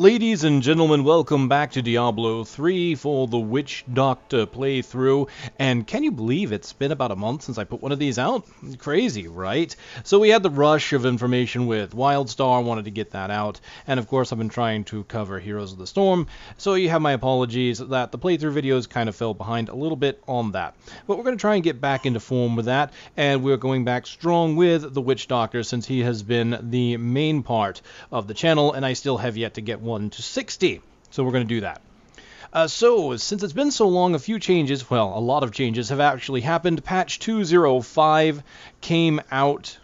Ladies and gentlemen, welcome back to Diablo 3 for the Witch Doctor playthrough. And can you believe it's been about a month since I put one of these out? Crazy, right? So we had the rush of information with Wildstar, wanted to get that out. And of course I've been trying to cover Heroes of the Storm, so you have my apologies that the playthrough videos kind of fell behind a little bit on that. But we're going to try and get back into form with that, and we're going back strong with the Witch Doctor since he has been the main part of the channel, and I still have yet to get 1 to 60, so we're going to do that. So, since it's been so long, a few changes, well, a lot of changes have actually happened. Patch 205 came out.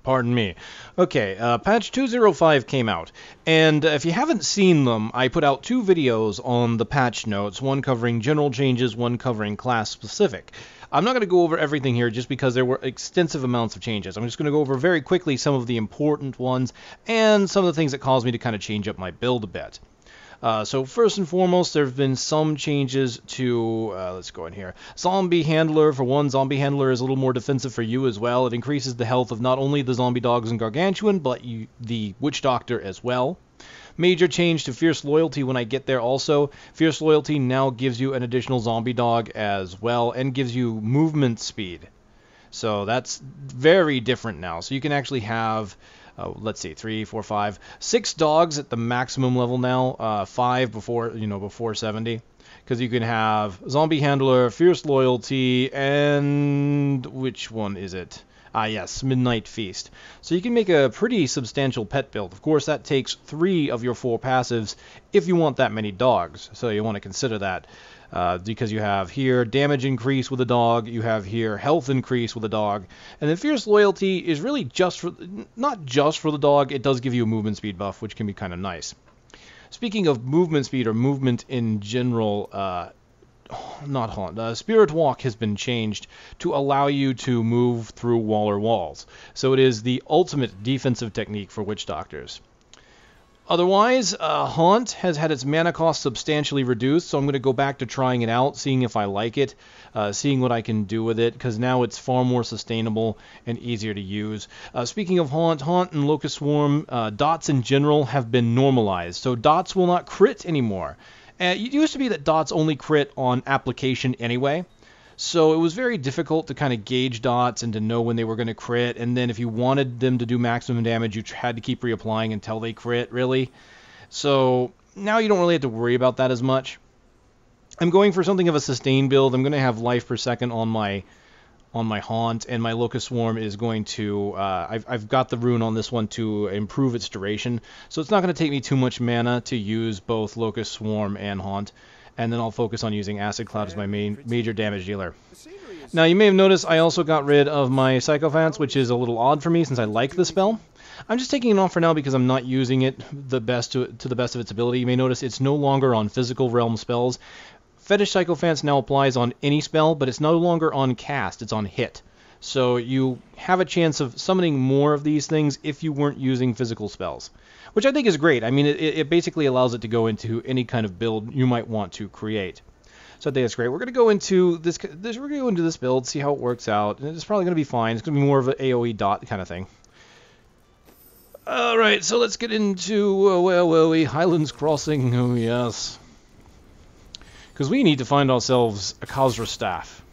Pardon me. Okay, patch 205 came out, and if you haven't seen them, I put out 2 videos on the patch notes, one covering general changes, one covering class specific. I'm not going to go over everything here just because there were extensive amounts of changes. I'm just going to go over very quickly some of the important ones and some of the things that caused me to kind of change up my build a bit. So first and foremost, there have been some changes to, let's go in here, Zombie Handler. For one, Zombie Handler is a little more defensive for you as well. It increases the health of not only the zombie dogs and Gargantuan, but the Witch Doctor as well. Major change to Fierce Loyalty when I get there also. Fierce Loyalty now gives you an additional zombie dog as well, and gives you movement speed. So that's very different now. So you can actually have, let's see, 3, 4, 5, 6 dogs at the maximum level now. 5 before 70. Because you can have Zombie Handler, Fierce Loyalty, and which one is it? Yes, Midnight Feast. So you can make a pretty substantial pet build. Of course, that takes 3 of your 4 passives if you want that many dogs. So you want to consider that. Because you have here damage increase with a dog, you have here health increase with a dog, and then Fierce Loyalty is really just for, not just for the dog, it does give you a movement speed buff, which can be kind of nice. Speaking of movement speed, or movement in general, not Haunt, Spirit Walk has been changed to allow you to move through wall or walls. So it is the ultimate defensive technique for Witch Doctors. Otherwise, Haunt has had its mana cost substantially reduced, so I'm going to go back to trying it out, seeing if I like it, seeing what I can do with it, because now it's far more sustainable and easier to use. Speaking of Haunt and Locust Swarm, dots in general have been normalized, so dots will not crit anymore. It used to be that dots only crit on application anyway, so it was very difficult to kind of gauge dots and to know when they were going to crit, and then if you wanted them to do maximum damage, you had to keep reapplying until they crit, really. So now you don't really have to worry about that as much. I'm going for something of a sustain build. I'm going to have life per second on my Haunt, and my Locust Swarm is going to, I've got the rune on this one to improve its duration, so it's not going to take me too much mana to use both Locust Swarm and Haunt, and then I'll focus on using Acid Cloud as my major damage dealer. Now, you may have noticed I also got rid of my Sycophants, which is a little odd for me since I like the spell. I'm just taking it off for now because I'm not using it to the best of its ability. You may notice it's no longer on physical realm spells. Fetish Sycophants now applies on any spell, but it's no longer on cast, it's on hit. So you have a chance of summoning more of these things if you weren't using physical spells, which I think is great. I mean, it basically allows it to go into any kind of build you might want to create. So I think that's great. We're going to go into this build, see how it works out, and it's probably going to be fine. It's going to be more of an AoE dot kind of thing. All right, so let's get into where were we? Highlands Crossing. Oh yes. Because we need to find ourselves a Khazra staff.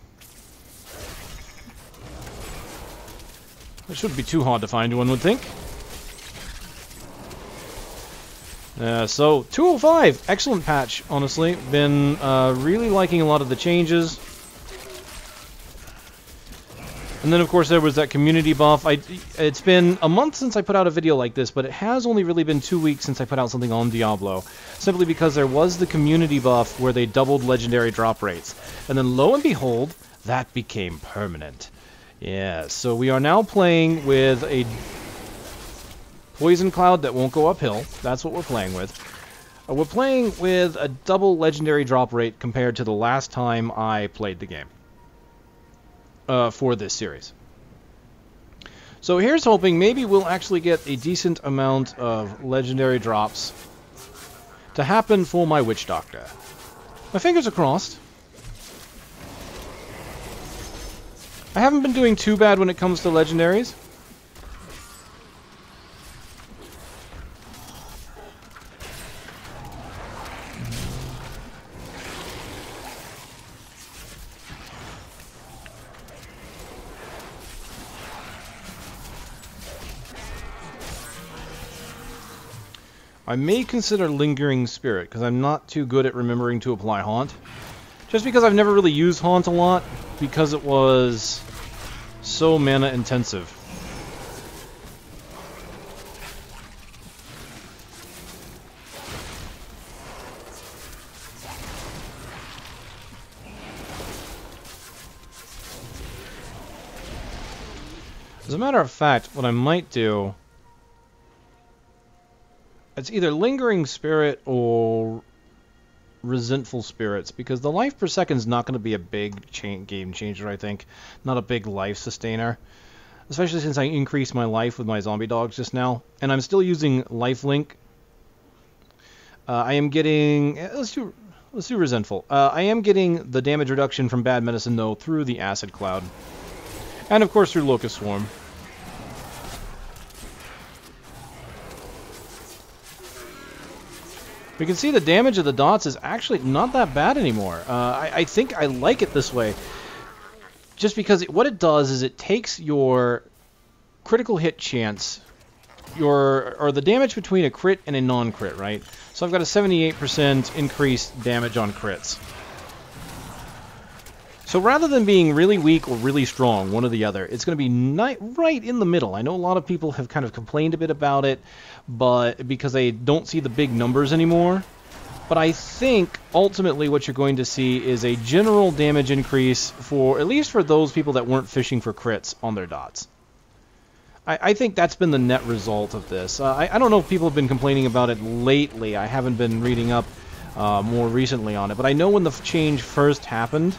It shouldn't be too hard to find, one would think. So, 205, excellent patch, honestly. Been really liking a lot of the changes. And then, of course, there was that community buff. It's been a month since I put out a video like this, but it has only really been 2 weeks since I put out something on Diablo. Simply because there was the community buff where they doubled legendary drop rates. And then, lo and behold, that became permanent. Yeah, so we are now playing with a Poison Cloud that won't go uphill. That's what we're playing with. We're playing with a double legendary drop rate compared to the last time I played the game. For this series. So here's hoping maybe we'll actually get a decent amount of legendary drops to happen for my Witch Doctor. My fingers are crossed. I haven't been doing too bad when it comes to legendaries. I may consider Lingering Spirit, because I'm not too good at remembering to apply Haunt. Just because I've never really used Haunt a lot, because it was so mana intensive. As a matter of fact, what I might do... It's either Lingering Spirit or Resentful Spirits, because the life per second is not going to be a big game changer, I think. Not a big life sustainer. Especially since I increased my life with my zombie dogs just now. And I'm still using Lifelink. I am getting... Let's do Resentful. I am getting the damage reduction from Bad Medicine, though, through the Acid Cloud. And, of course, through Locust Swarm. We can see the damage of the dots is actually not that bad anymore. I think I like it this way. Just because what it does is it takes your critical hit chance, or the damage between a crit and a non-crit, right? So I've got a 78% increased damage on crits. So rather than being really weak or really strong, one or the other, it's going to be right in the middle. I know a lot of people have kind of complained a bit about it, but because they don't see the big numbers anymore. But I think ultimately what you're going to see is a general damage increase for, at least for those people that weren't fishing for crits on their dots. I think that's been the net result of this. I don't know if people have been complaining about it lately. I haven't been reading up more recently on it. But I know when the change first happened,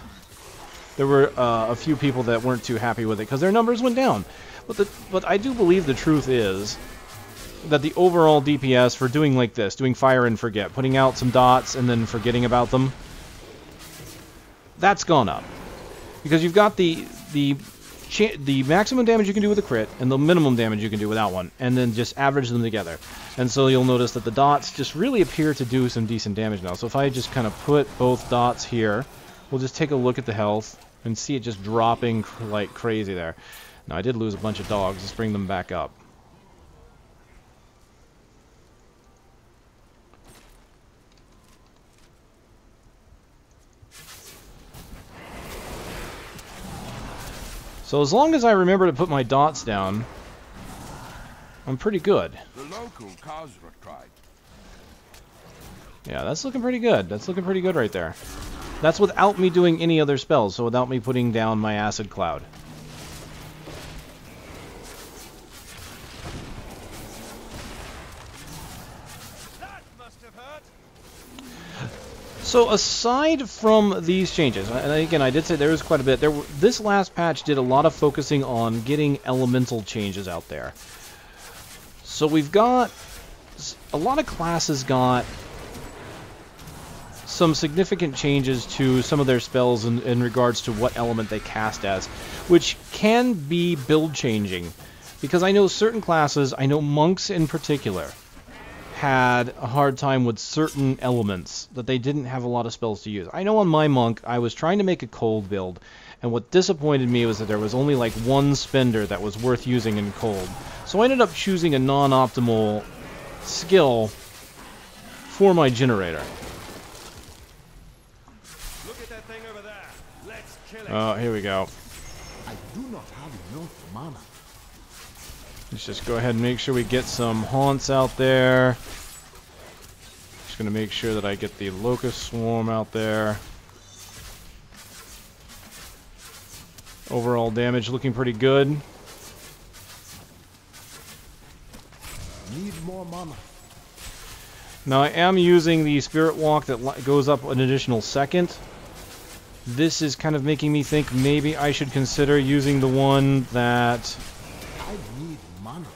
there were a few people that weren't too happy with it because their numbers went down. But I do believe the truth is that the overall DPS for doing like this, doing fire and forget, putting out some dots and then forgetting about them, that's gone up. Because you've got the maximum damage you can do with a crit and the minimum damage you can do without one, and then just average them together. And so you'll notice that the dots just really appear to do some decent damage now. So if I just kind of put both dots here, we'll just take a look at the health and see it just dropping like crazy there. Now I did lose a bunch of dogs. Let's bring them back up. So as long as I remember to put my dots down, I'm pretty good. The local Khazra tribe. Yeah, that's looking pretty good. That's looking pretty good right there. That's without me doing any other spells, so without me putting down my Acid Cloud. That must have hurt. So aside from these changes, and again, I did say there was quite a bit. This last patch did a lot of focusing on getting elemental changes out there. So we've got a lot of classes got some significant changes to some of their spells in regards to what element they cast as, which can be build changing. Because I know certain classes, I know monks in particular, had a hard time with certain elements that they didn't have a lot of spells to use. I know on my monk, I was trying to make a cold build, and what disappointed me was that there was only like one spender that was worth using in cold. So I ended up choosing a non-optimal skill for my generator. Look at that thing over there. Let's kill it. Oh, here we go. I do not have enough mana. Let's just go ahead and make sure we get some haunts out there. Just going to make sure that I get the Locust Swarm out there. Overall damage looking pretty good. Need more mana. Now I am using the Spirit Walk that goes up an additional second. This is kind of making me think maybe I should consider using the one that I need mana.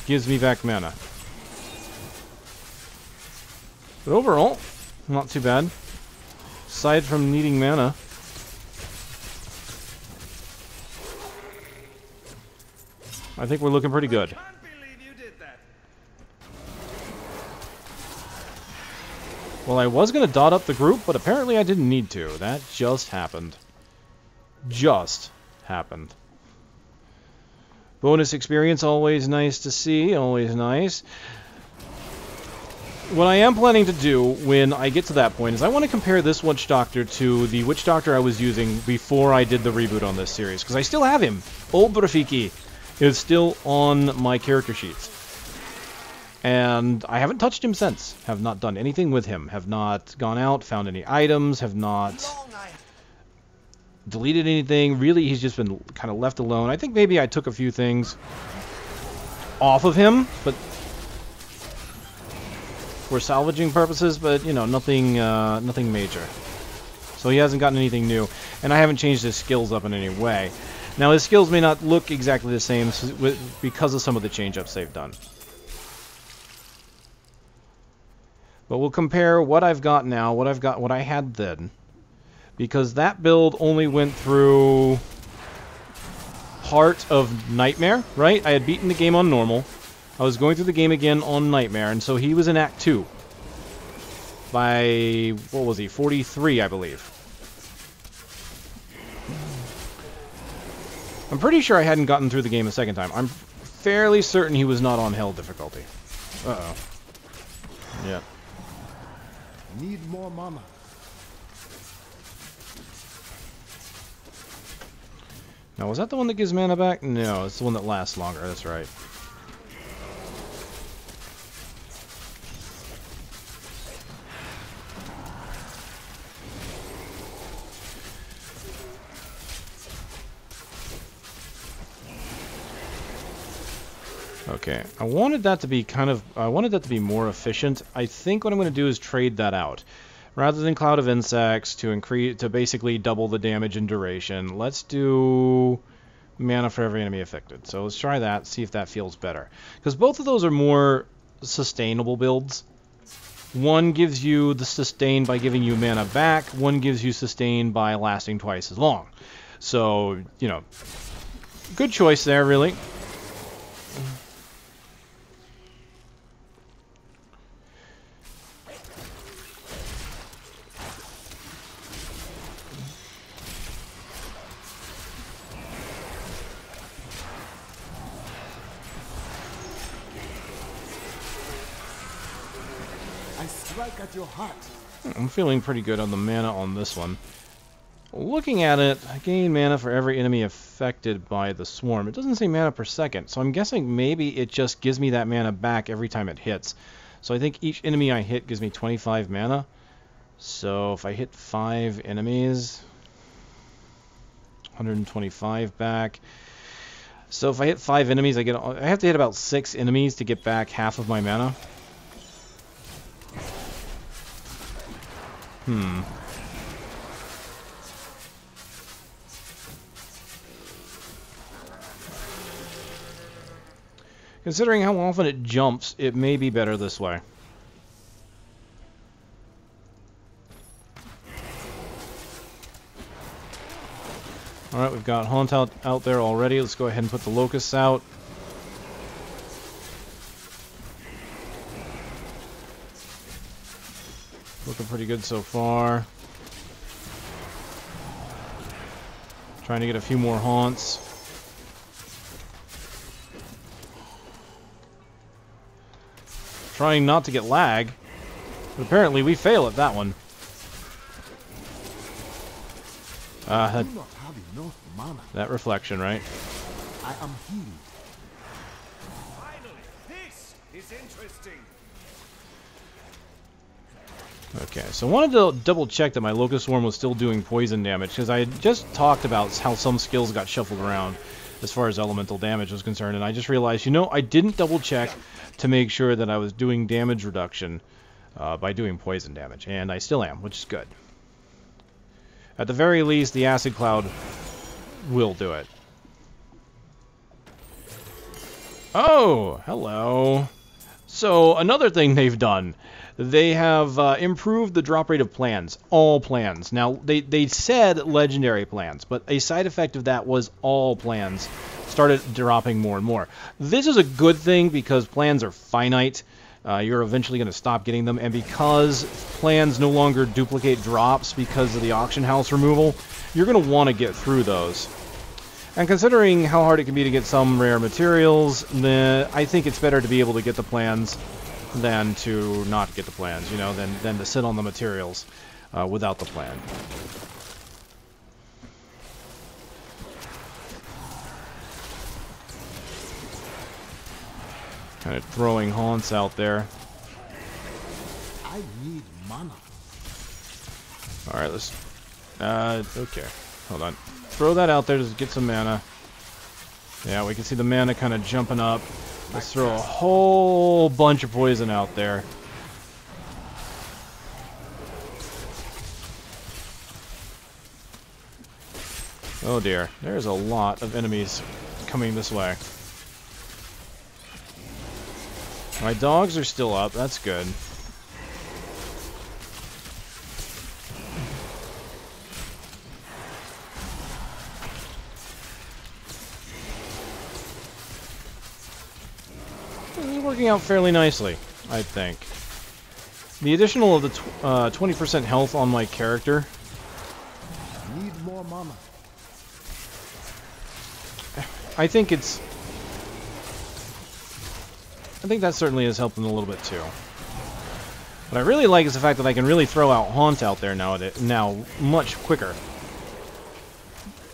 gives me back mana. But overall, not too bad. Aside from needing mana. I think we're looking pretty good. I can't believe you did that. Well, I was going to dot up the group, but apparently I didn't need to. That just happened. Just happened. Bonus experience, always nice to see. Always nice. what I am planning to do when I get to that point is I want to compare this Witch Doctor to the Witch Doctor I was using before I did the reboot on this series, because I still have him. Old Rafiki is still on my character sheets. And I haven't touched him since. Have not done anything with him. Have not gone out, found any items, have not deleted anything. Really, he's just been kind of left alone. I think maybe I took a few things off of him, but for salvaging purposes, but you know, nothing major. So he hasn't gotten anything new, and I haven't changed his skills up in any way. Now his skills may not look exactly the same because of some of the change-ups they've done. But we'll compare what I've got now, what I had then, because that build only went through Heart of Nightmare, right? I had beaten the game on normal. I was going through the game again on Nightmare, and so he was in Act 2. By, what was he, 43, I believe. I'm pretty sure I hadn't gotten through the game a second time. I'm fairly certain he was not on Hell difficulty. Uh-oh. Yeah. Need more mana. Now, was that the one that gives mana back? No, it's the one that lasts longer, that's right. Okay, I wanted that to be more efficient. I think what I'm going to do is trade that out. Rather than Cloud of Insects to basically double the damage and duration, let's do mana for every enemy affected. So let's try that, see if that feels better. Because both of those are more sustainable builds. One gives you the sustain by giving you mana back, one gives you sustain by lasting twice as long. So, you know, good choice there, really. Strike at your heart. I'm feeling pretty good on the mana on this one. Looking at it, I gain mana for every enemy affected by the swarm. It doesn't say mana per second, so I'm guessing maybe it just gives me that mana back every time it hits. So I think each enemy I hit gives me 25 mana. So if I hit 5 enemies, 125 back. So if I hit 5 enemies, I have to hit about 6 enemies to get back half of my mana. Considering how often it jumps, it may be better this way. Alright, we've got Haunt out there already. Let's go ahead and put the Locusts out. Looking pretty good so far. Trying to get a few more Haunts. Trying not to get lag, but apparently we fail at that one. I do not have enough mana. That reflection, right? I am healed. Finally, this is interesting. Okay, so I wanted to double check that my Locust Swarm was still doing poison damage, because I had just talked about how some skills got shuffled around as far as elemental damage was concerned, and I just realized, you know, I didn't double check to make sure that I was doing damage reduction by doing poison damage, and I still am, which is good. At the very least, the Acid Cloud will do it. Oh, hello. So, another thing they've done. They have improved the drop rate of plans. All plans. Now, they said legendary plans, but a side effect of that was all plans started dropping more and more. This is a good thing because plans are finite. You're eventually going to stop getting them, and because plans no longer duplicate drops because of the auction house removal, you're going to want to get through those. And considering how hard it can be to get some rare materials, I think it's better to be able to get the plans than to not get the plans, you know, than to sit on the materials without the plan. Kind of throwing haunts out there. I need mana. Alright, let's... okay. Hold on. Throw that out there to get some mana. Yeah, we can see the mana kind of jumping up. Let's throw a whole bunch of poison out there. Oh dear. There's a lot of enemies coming this way. My dogs are still up. That's good. This is working out fairly nicely, I think. The additional of the 20% health on my character. Need more mana. I think that certainly has helped them a little bit too. What I really like is the fact that I can really throw out Haunt out there now much quicker.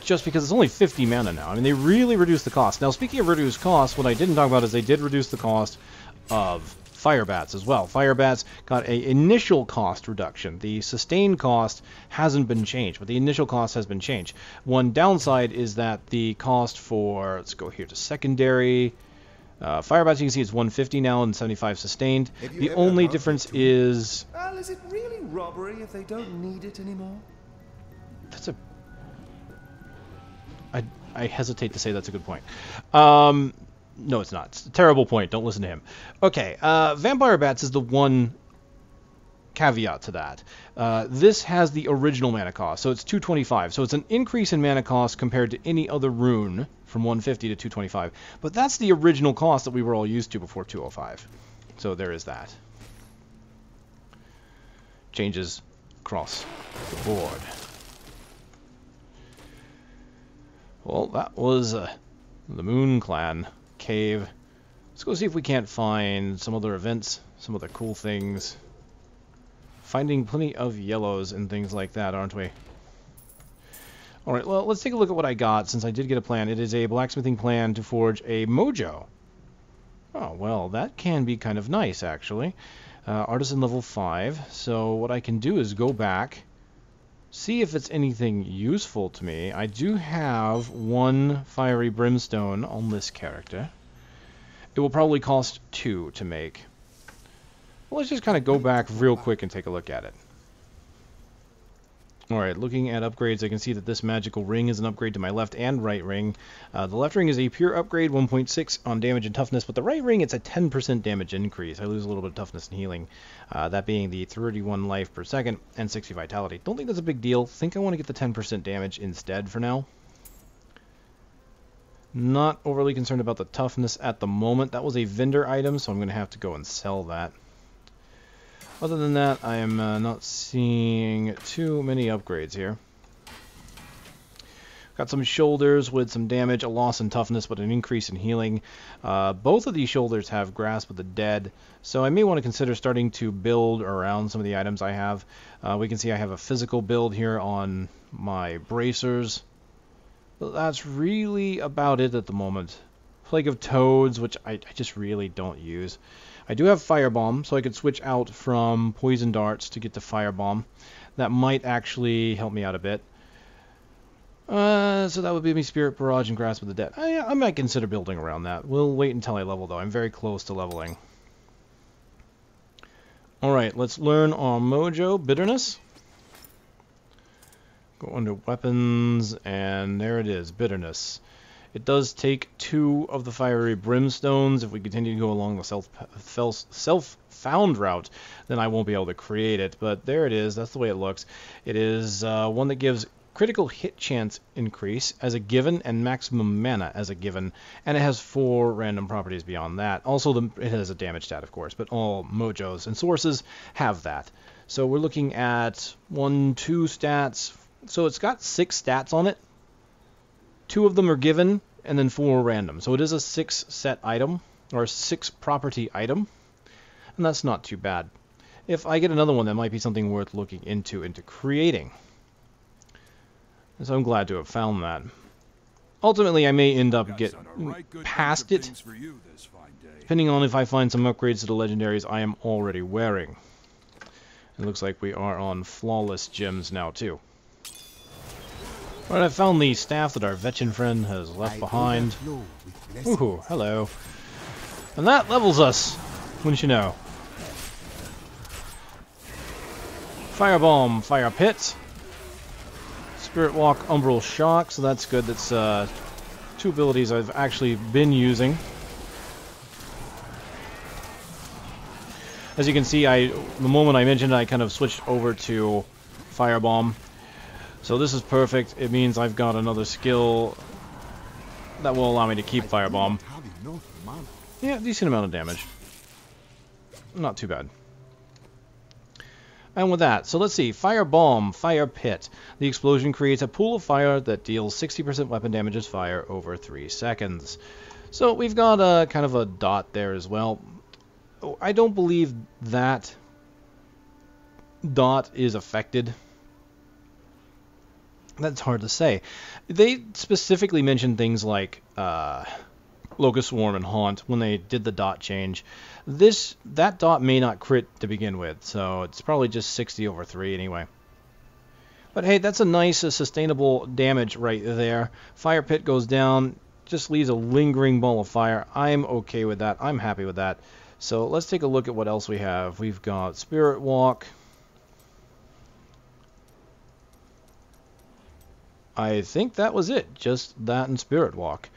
Just because it's only 50 mana now. I mean, they really reduced the cost. Now, speaking of reduced cost, what I didn't talk about is they did reduce the cost of Fire Bats as well. Fire Bats got an initial cost reduction. The sustained cost hasn't been changed, but the initial cost has been changed. One downside is that the cost for, let's go here to secondary. Fire Bats, you can see it's 150 now and 75 sustained. The only difference is... Well, is it really robbery if they don't need it anymore? That's a... I hesitate to say that's a good point. No, it's not. It's a terrible point. Don't listen to him. Okay, Vampire Bats is the one caveat to that. This has the original mana cost, so it's 225. So it's an increase in mana cost compared to any other rune from 150 to 225. But that's the original cost that we were all used to before 205. So there is that. Changes across the board. Well, that was the Moon Clan cave. Let's go see if we can't find some other events, some other cool things. Finding plenty of yellows and things like that, aren't we? Alright, well, let's take a look at what I got, since I did get a plan. It is a blacksmithing plan to forge a mojo. Oh, well, that can be kind of nice, actually. Artisan level 5. So what I can do is go back, see if it's anything useful to me. I do have one fiery brimstone on this character. It will probably cost 2 to make. Well, let's just kind of go back real quick and take a look at it. Alright, looking at upgrades, I can see that this magical ring is an upgrade to my left and right ring. The left ring is a pure upgrade, 1.6 on damage and toughness, but the right ring, it's a 10% damage increase. I lose a little bit of toughness and healing, that being the 31 life per second and 60 vitality. Don't think that's a big deal. Think I want to get the 10% damage instead for now. Not overly concerned about the toughness at the moment. That was a vendor item, so I'm going to have to go and sell that. Other than that, I am not seeing too many upgrades here. Got some shoulders with some damage, a loss in toughness, but an increase in healing. Both of these shoulders have Grasp of the Dead, so I may want to consider starting to build around some of the items I have. We can see I have a physical build here on my bracers. But that's really about it at the moment. Plague of Toads, which I just really don't use. I do have Firebomb, so I could switch out from Poison Darts to get to Firebomb. That might actually help me out a bit. So that would be me Spirit Barrage and Grasp of the Dead. I might consider building around that. We'll wait until I level, though. I'm very close to leveling. Alright, let's learn our Mojo Bitterness. Go under Weapons, and there it is, Bitterness. It does take 2 of the fiery brimstones. If we continue to go along the self-found route, then I won't be able to create it. But there it is. That's the way it looks. It is one that gives critical hit chance increase as a given and maximum mana as a given. And it has 4 random properties beyond that. Also, it has a damage stat, of course, but all mojos and sources have that. So we're looking at 1, 2 stats. So it's got 6 stats on it. 2 of them are given, and then 4 random. So it is a 6 set item, or a 6 property item. and that's not too bad. If I get another one, that might be something worth looking into creating. So I'm glad to have found that. Ultimately, I may end up getting past it, depending on if I find some upgrades to the legendaries I am already wearing. It looks like we are on flawless gems now, too. Alright, I found the staff that our veteran friend has left behind. Ooh, hello. And that levels us, wouldn't you know. Firebomb, Fire Pit. Spirit Walk, Umbral Shock, so that's good. That's two abilities I've actually been using. As you can see, the moment I mentioned it, I kind of switched over to Firebomb. So this is perfect. It means I've got another skill that will allow me to keep Firebomb. Yeah, decent amount of damage. Not too bad. And with that, so let's see. Firebomb, Fire Pit. The explosion creates a pool of fire that deals 60% weapon damage as fire over 3 seconds. So we've got a kind of a dot there as well. I don't believe that dot is affected. That's hard to say. They specifically mentioned things like Locust Swarm and Haunt when they did the dot change. That dot may not crit to begin with, so it's probably just 60 over 3 anyway. But hey, that's a nice sustainable damage right there. Fire Pit goes down, just leaves a lingering ball of fire. I'm okay with that. I'm happy with that. So let's take a look at what else we have. We've got Spirit Walk. I think that was it. Just that and Spirit Walk.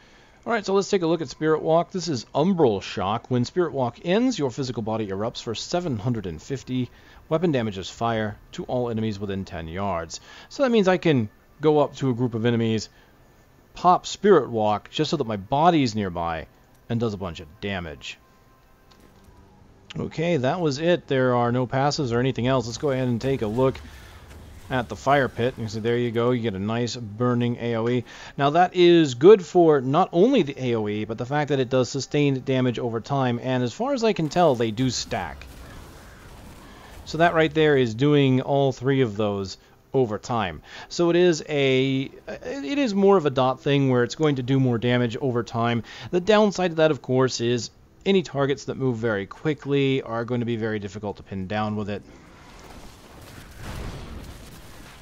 Alright, so let's take a look at Spirit Walk. This is Umbral Shock. When Spirit Walk ends, your physical body erupts for 750. Weapon damages fire to all enemies within 10 yards. So that means I can go up to a group of enemies, pop Spirit Walk, just so that my body's nearby, and does a bunch of damage. Okay, that was it. There are no passives or anything else. Let's go ahead and take a look at the Fire Pit. You see, there you go. You get a nice burning AoE. Now that is good for not only the AoE, but the fact that it does sustained damage over time. And as far as I can tell, they do stack. So that right there is doing all three of those over time. So it is more of a dot thing where it's going to do more damage over time. The downside of that, of course, is any targets that move very quickly are going to be very difficult to pin down with it.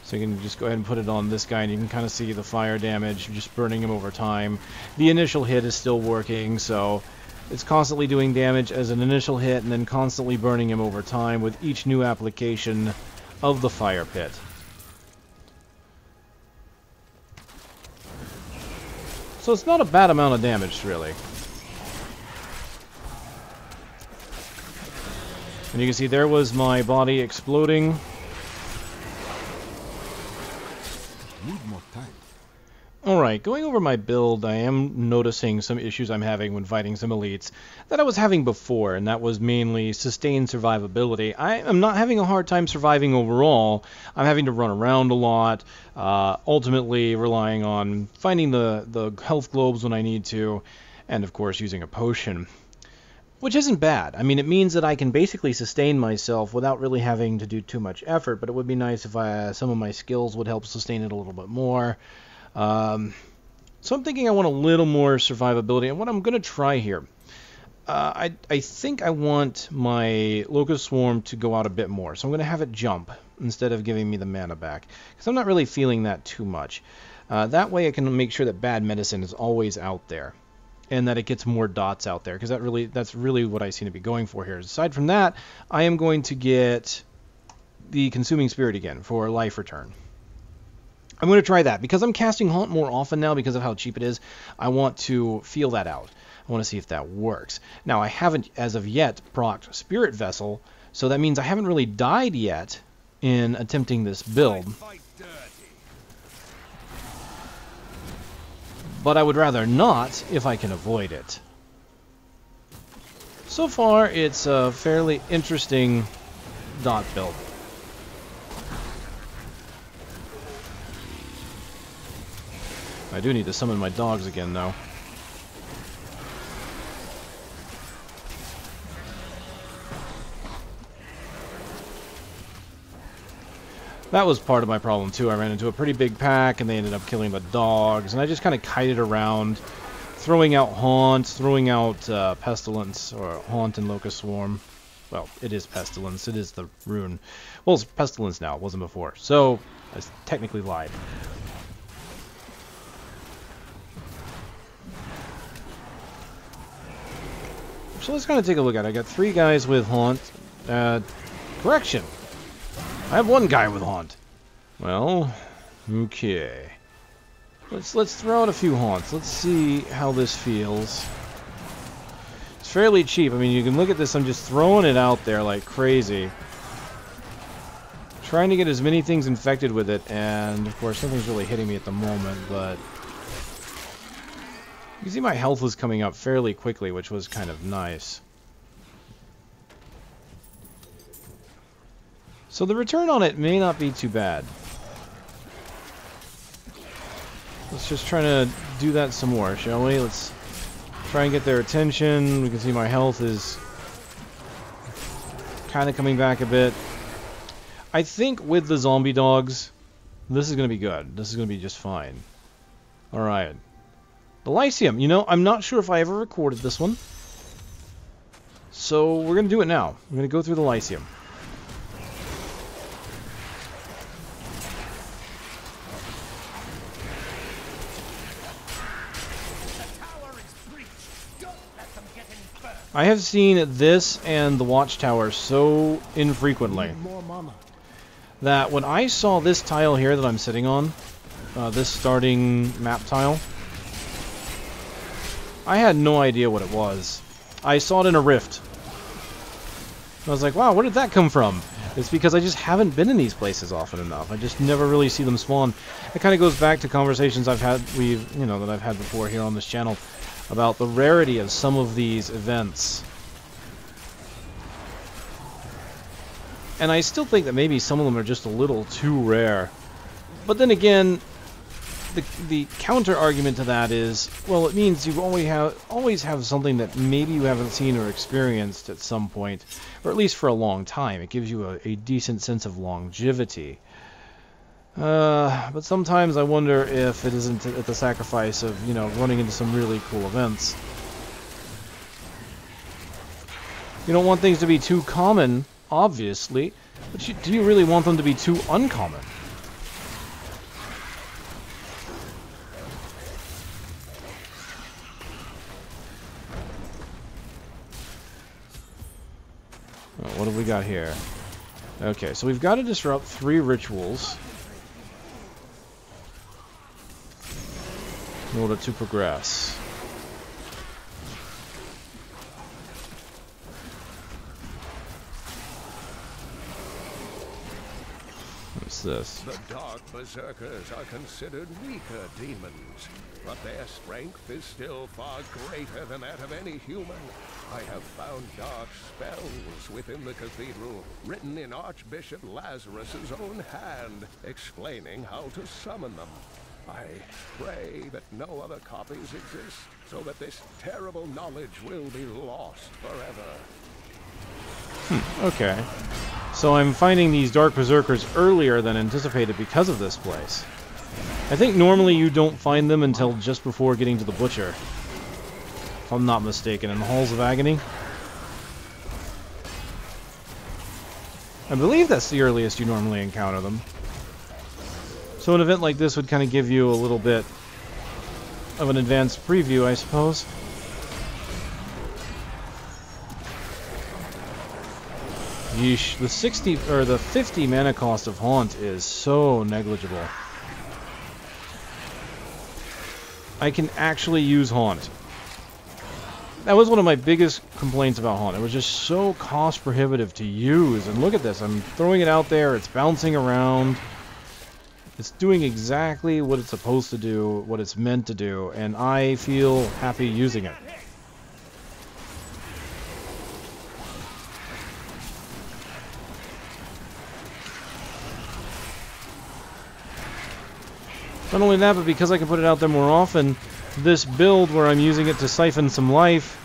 So you can just go ahead and put it on this guy, and you can kind of see the fire damage, just burning him over time. The initial hit is still working, so it's constantly doing damage as an initial hit, and then constantly burning him over time with each new application of the Fire Pit. So it's not a bad amount of damage, really. And you can see there was my body exploding. Need more time. Alright, going over my build, I am noticing some issues I'm having when fighting some elites that I was having before, and that was mainly sustained survivability. I am not having a hard time surviving overall. I'm having to run around a lot, ultimately relying on finding the health globes when I need to, and of course using a potion. Which isn't bad. I mean, it means that I can basically sustain myself without really having to do too much effort, but it would be nice if some of my skills would help sustain it a little bit more. So I'm thinking I want a little more survivability, and what I'm going to try here, I think I want my Locust Swarm to go out a bit more, so I'm going to have it jump instead of giving me the mana back, because I'm not really feeling that too much. That way I can make sure that bad medicine is always out there, and that it gets more dots out there, because that's really what I seem to be going for here. Aside from that, I am going to get the Consuming Spirit again for life return. I'm going to try that. Because I'm casting Haunt more often now because of how cheap it is, I want to feel that out. I want to see if that works. Now, I haven't, as of yet, procced Spirit Vessel, so that means I haven't really died yet in attempting this build. But I would rather not if I can avoid it. So far, it's a fairly interesting dot build. I do need to summon my dogs again, though. That was part of my problem too. I ran into a pretty big pack and they ended up killing the dogs, and I just kind of kited around, throwing out Haunt, throwing out Pestilence, or Haunt and Locust Swarm. Well, it is Pestilence, it is the rune. Well, it's Pestilence now, it wasn't before, so I technically lied. So let's kind of take a look at it. I got 3 guys with Haunt. Correction. I have 1 guy with Haunt. Well, okay. Let's throw out a few Haunts. Let's see how this feels. It's fairly cheap. I mean, you can look at this. I'm just throwing it out there like crazy. Trying to get as many things infected with it, and of course nothing's really hitting me at the moment, but you can see my health was coming up fairly quickly, which was kind of nice. So the return on it may not be too bad. Let's just try to do that some more, shall we? Let's try and get their attention. We can see my health is kind of coming back a bit. I think with the zombie dogs, this is going to be good. This is going to be just fine. Alright. The Lyceum. You know, I'm not sure if I ever recorded this one. So we're going to do it now. I'm going to go through the Lyceum. I have seen this and the Watchtower so infrequently that when I saw this tile here that I'm sitting on, this starting map tile, I had no idea what it was. I saw it in a rift. I was like, wow, where did that come from? It's because I just haven't been in these places often enough. I just never really see them spawn. It kind of goes back to conversations I've had, that I've had before here on this channel, about the rarity of some of these events. And I still think that maybe some of them are just a little too rare. But then again, the counter argument to that is, well, it means you always have something that maybe you haven't seen or experienced at some point, or at least for a long time. It gives you a decent sense of longevity. But sometimes I wonder if it isn't at the sacrifice of, running into some really cool events. You don't want things to be too common, obviously, but do you really want them to be too uncommon? Oh, what have we got here? Okay, so we've got to disrupt 3 rituals in order to progress. What's this? The Dark Berserkers are considered weaker demons, but their strength is still far greater than that of any human. I have found dark spells within the cathedral, written in Archbishop Lazarus's own hand, explaining how to summon them. I pray that no other copies exist, so that this terrible knowledge will be lost forever. Okay. So I'm finding these Dark Berserkers earlier than anticipated because of this place. I think normally you don't find them until just before getting to the Butcher. If I'm not mistaken, in the Halls of Agony. I believe that's the earliest you normally encounter them. So an event like this would kind of give you a little bit of an advanced preview, I suppose. Yeesh, the 50 mana cost of Haunt is so negligible. I can actually use Haunt. That was one of my biggest complaints about Haunt. It was just so cost prohibitive to use. And look at this, I'm throwing it out there, it's bouncing around. It's doing exactly what it's supposed to do, what it's meant to do, and I feel happy using it. Not only that, but because I can put it out there more often, this build where I'm using it to siphon some life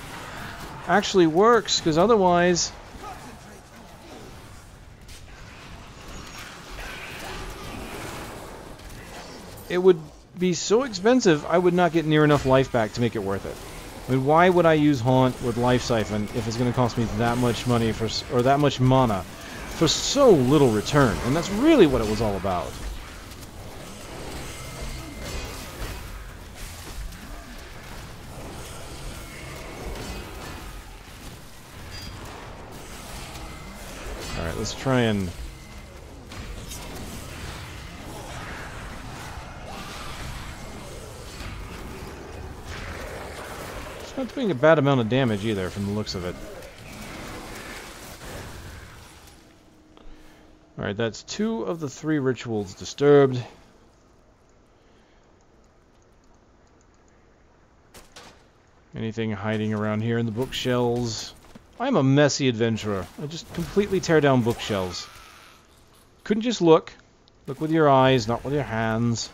actually works, because otherwise it would be so expensive, I would not get near enough life back to make it worth it. I mean, why would I use Haunt with Life Siphon if it's going to cost me that much money for, or that much mana for so little return? And that's really what it was all about. Alright, let's try and... It's not doing a bad amount of damage either, from the looks of it. Alright, that's 2 of the 3 rituals disturbed. Anything hiding around here in the bookshelves? I'm a messy adventurer. I just completely tear down bookshelves. Couldn't just look. Look with your eyes, not with your hands.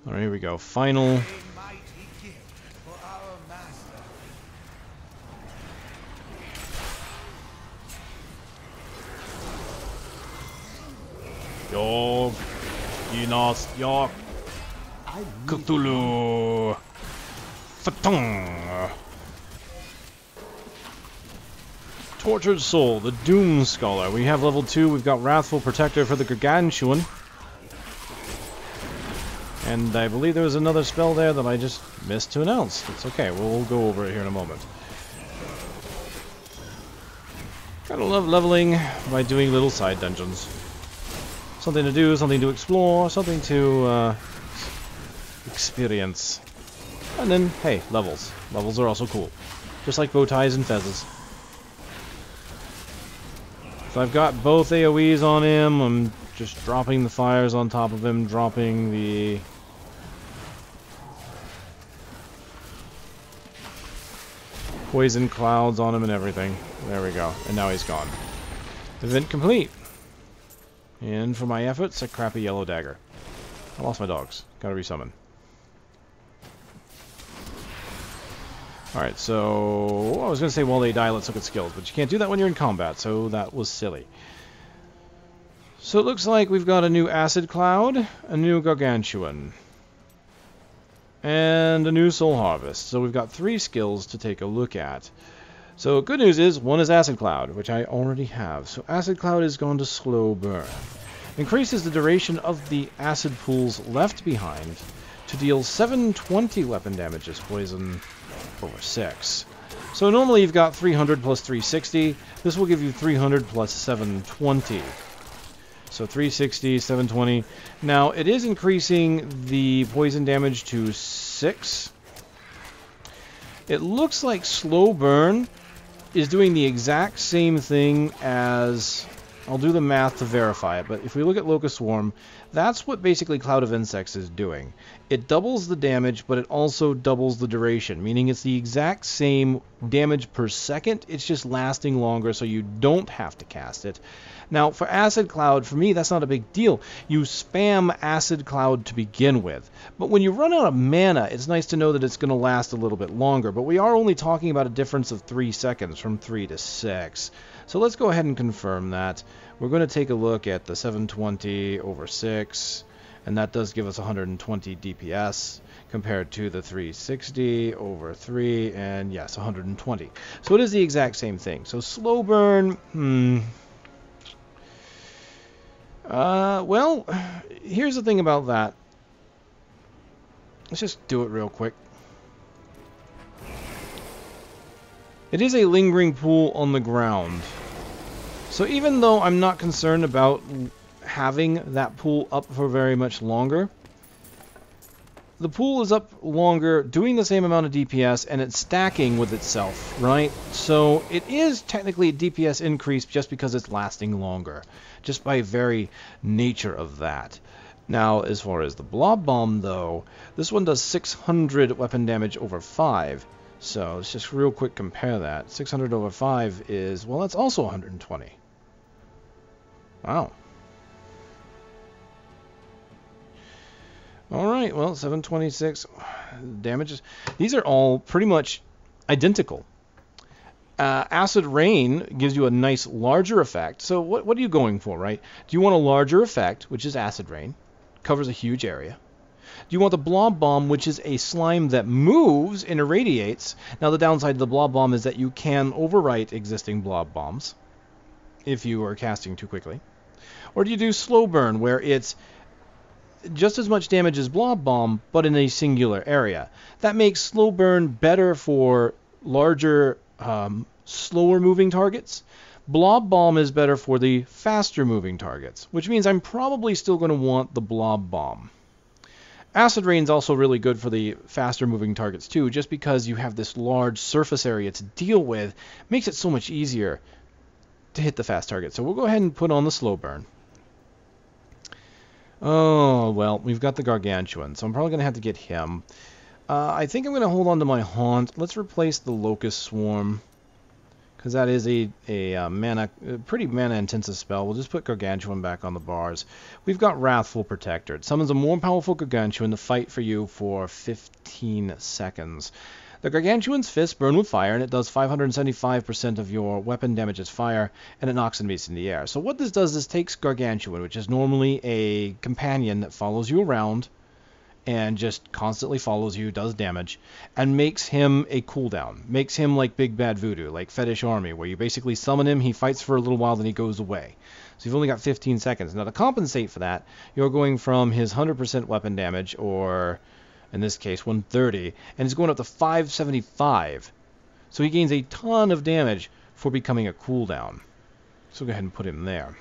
Alright, here we go. Final. Yog. Yinos. Yog. Cthulhu. Fatong. Tortured Soul, the Doom Scholar. We have level 2. We've got Wrathful Protector for the Gargantuan. And I believe there was another spell there that I just missed to announce. It's okay, we'll go over it here in a moment. Gotta love leveling by doing little side dungeons. Something to do, something to explore, something to experience. And then, hey, levels. Levels are also cool. Just like bow ties and fezzes. So I've got both AoEs on him. I'm just dropping the fires on top of him, dropping the... poison clouds on him and everything. There we go. And now he's gone. Event complete. And for my efforts, a crappy yellow dagger. I lost my dogs. Gotta resummon. Alright, so... I was gonna say while they die, let's look at skills. But you can't do that when you're in combat, so that was silly. So it looks like we've got a new Acid Cloud, a new Gargantuan, and a new Soul Harvest. So we've got 3 skills to take a look at. So good news is, one is Acid Cloud, which I already have. So Acid Cloud is going to slow burn. Increases the duration of the acid pools left behind to deal 720 weapon damage as poison over 6. So normally you've got 300 plus 360. This will give you 300 plus 720. So 360, 720. Now, it is increasing the poison damage to 6. It looks like Slow Burn is doing the exact same thing as... I'll do the math to verify it, but if we look at Locust Swarm, that's what basically Cloud of Insects is doing. It doubles the damage, but it also doubles the duration, meaning it's the exact same damage per second, it's just lasting longer, so you don't have to cast it. Now, for Acid Cloud, for me, that's not a big deal. You spam Acid Cloud to begin with. But when you run out of mana, it's nice to know that it's going to last a little bit longer. But we are only talking about a difference of 3 seconds, from 3 to 6. So let's go ahead and confirm that. We're going to take a look at the 720 over 6. And that does give us 120 DPS compared to the 360 over 3. And yes, 120. So it is the exact same thing. So Slow Burn, well, here's the thing about that. Let's just do it real quick. It is a lingering pool on the ground. So even though I'm not concerned about having that pool up for very much longer, the pool is up longer, doing the same amount of DPS, and it's stacking with itself, right? So it is technically a DPS increase just because it's lasting longer, just by very nature of that. Now, as far as the Blob Bomb, though, this one does 600 weapon damage over 5. So let's just real quick compare that. 600 over 5 is, well, that's also 120. Wow. Alright, well, 726 damages. These are all pretty much identical. Acid Rain gives you a nice larger effect. So what are you going for, right? Do you want a larger effect, which is Acid Rain? Covers a huge area. Do you want the Blob Bomb, which is a slime that moves and irradiates? Now, the downside of the Blob Bomb is that you can overwrite existing Blob Bombs if you are casting too quickly. Or do you do Slow Burn, where it's just as much damage as Blob Bomb, but in a singular area? That makes Slow Burn better for larger, slower moving targets. Blob Bomb is better for the faster moving targets, which means I'm probably still going to want the Blob Bomb. Acid Rain is also really good for the faster moving targets too, just because you have this large surface area to deal with. Makes it so much easier to hit the fast target. So we'll go ahead and put on the Slow Burn. Oh, well, we've got the Gargantuan, so I'm probably going to have to get him. I think I'm going to hold on to my Haunt. Let's replace the Locust Swarm, because that is a pretty mana-intensive spell. We'll just put Gargantuan back on the bars. We've got Wrathful Protector. It summons a more powerful Gargantuan to fight for you for 15 seconds. The Gargantuan's fists burn with fire, and it does 575% of your weapon damage as fire, and it knocks enemies in the air. So what this does is takes Gargantuan, which is normally a companion that follows you around and just constantly follows you, does damage, and makes him a cooldown. Makes him like Big Bad Voodoo, like Fetish Army, where you basically summon him, he fights for a little while, then he goes away. So you've only got 15 seconds. Now to compensate for that, you're going from his 100% weapon damage, or in this case 130, and it's going up to 575. So he gains a ton of damage for becoming a cooldown. So go ahead and put him there.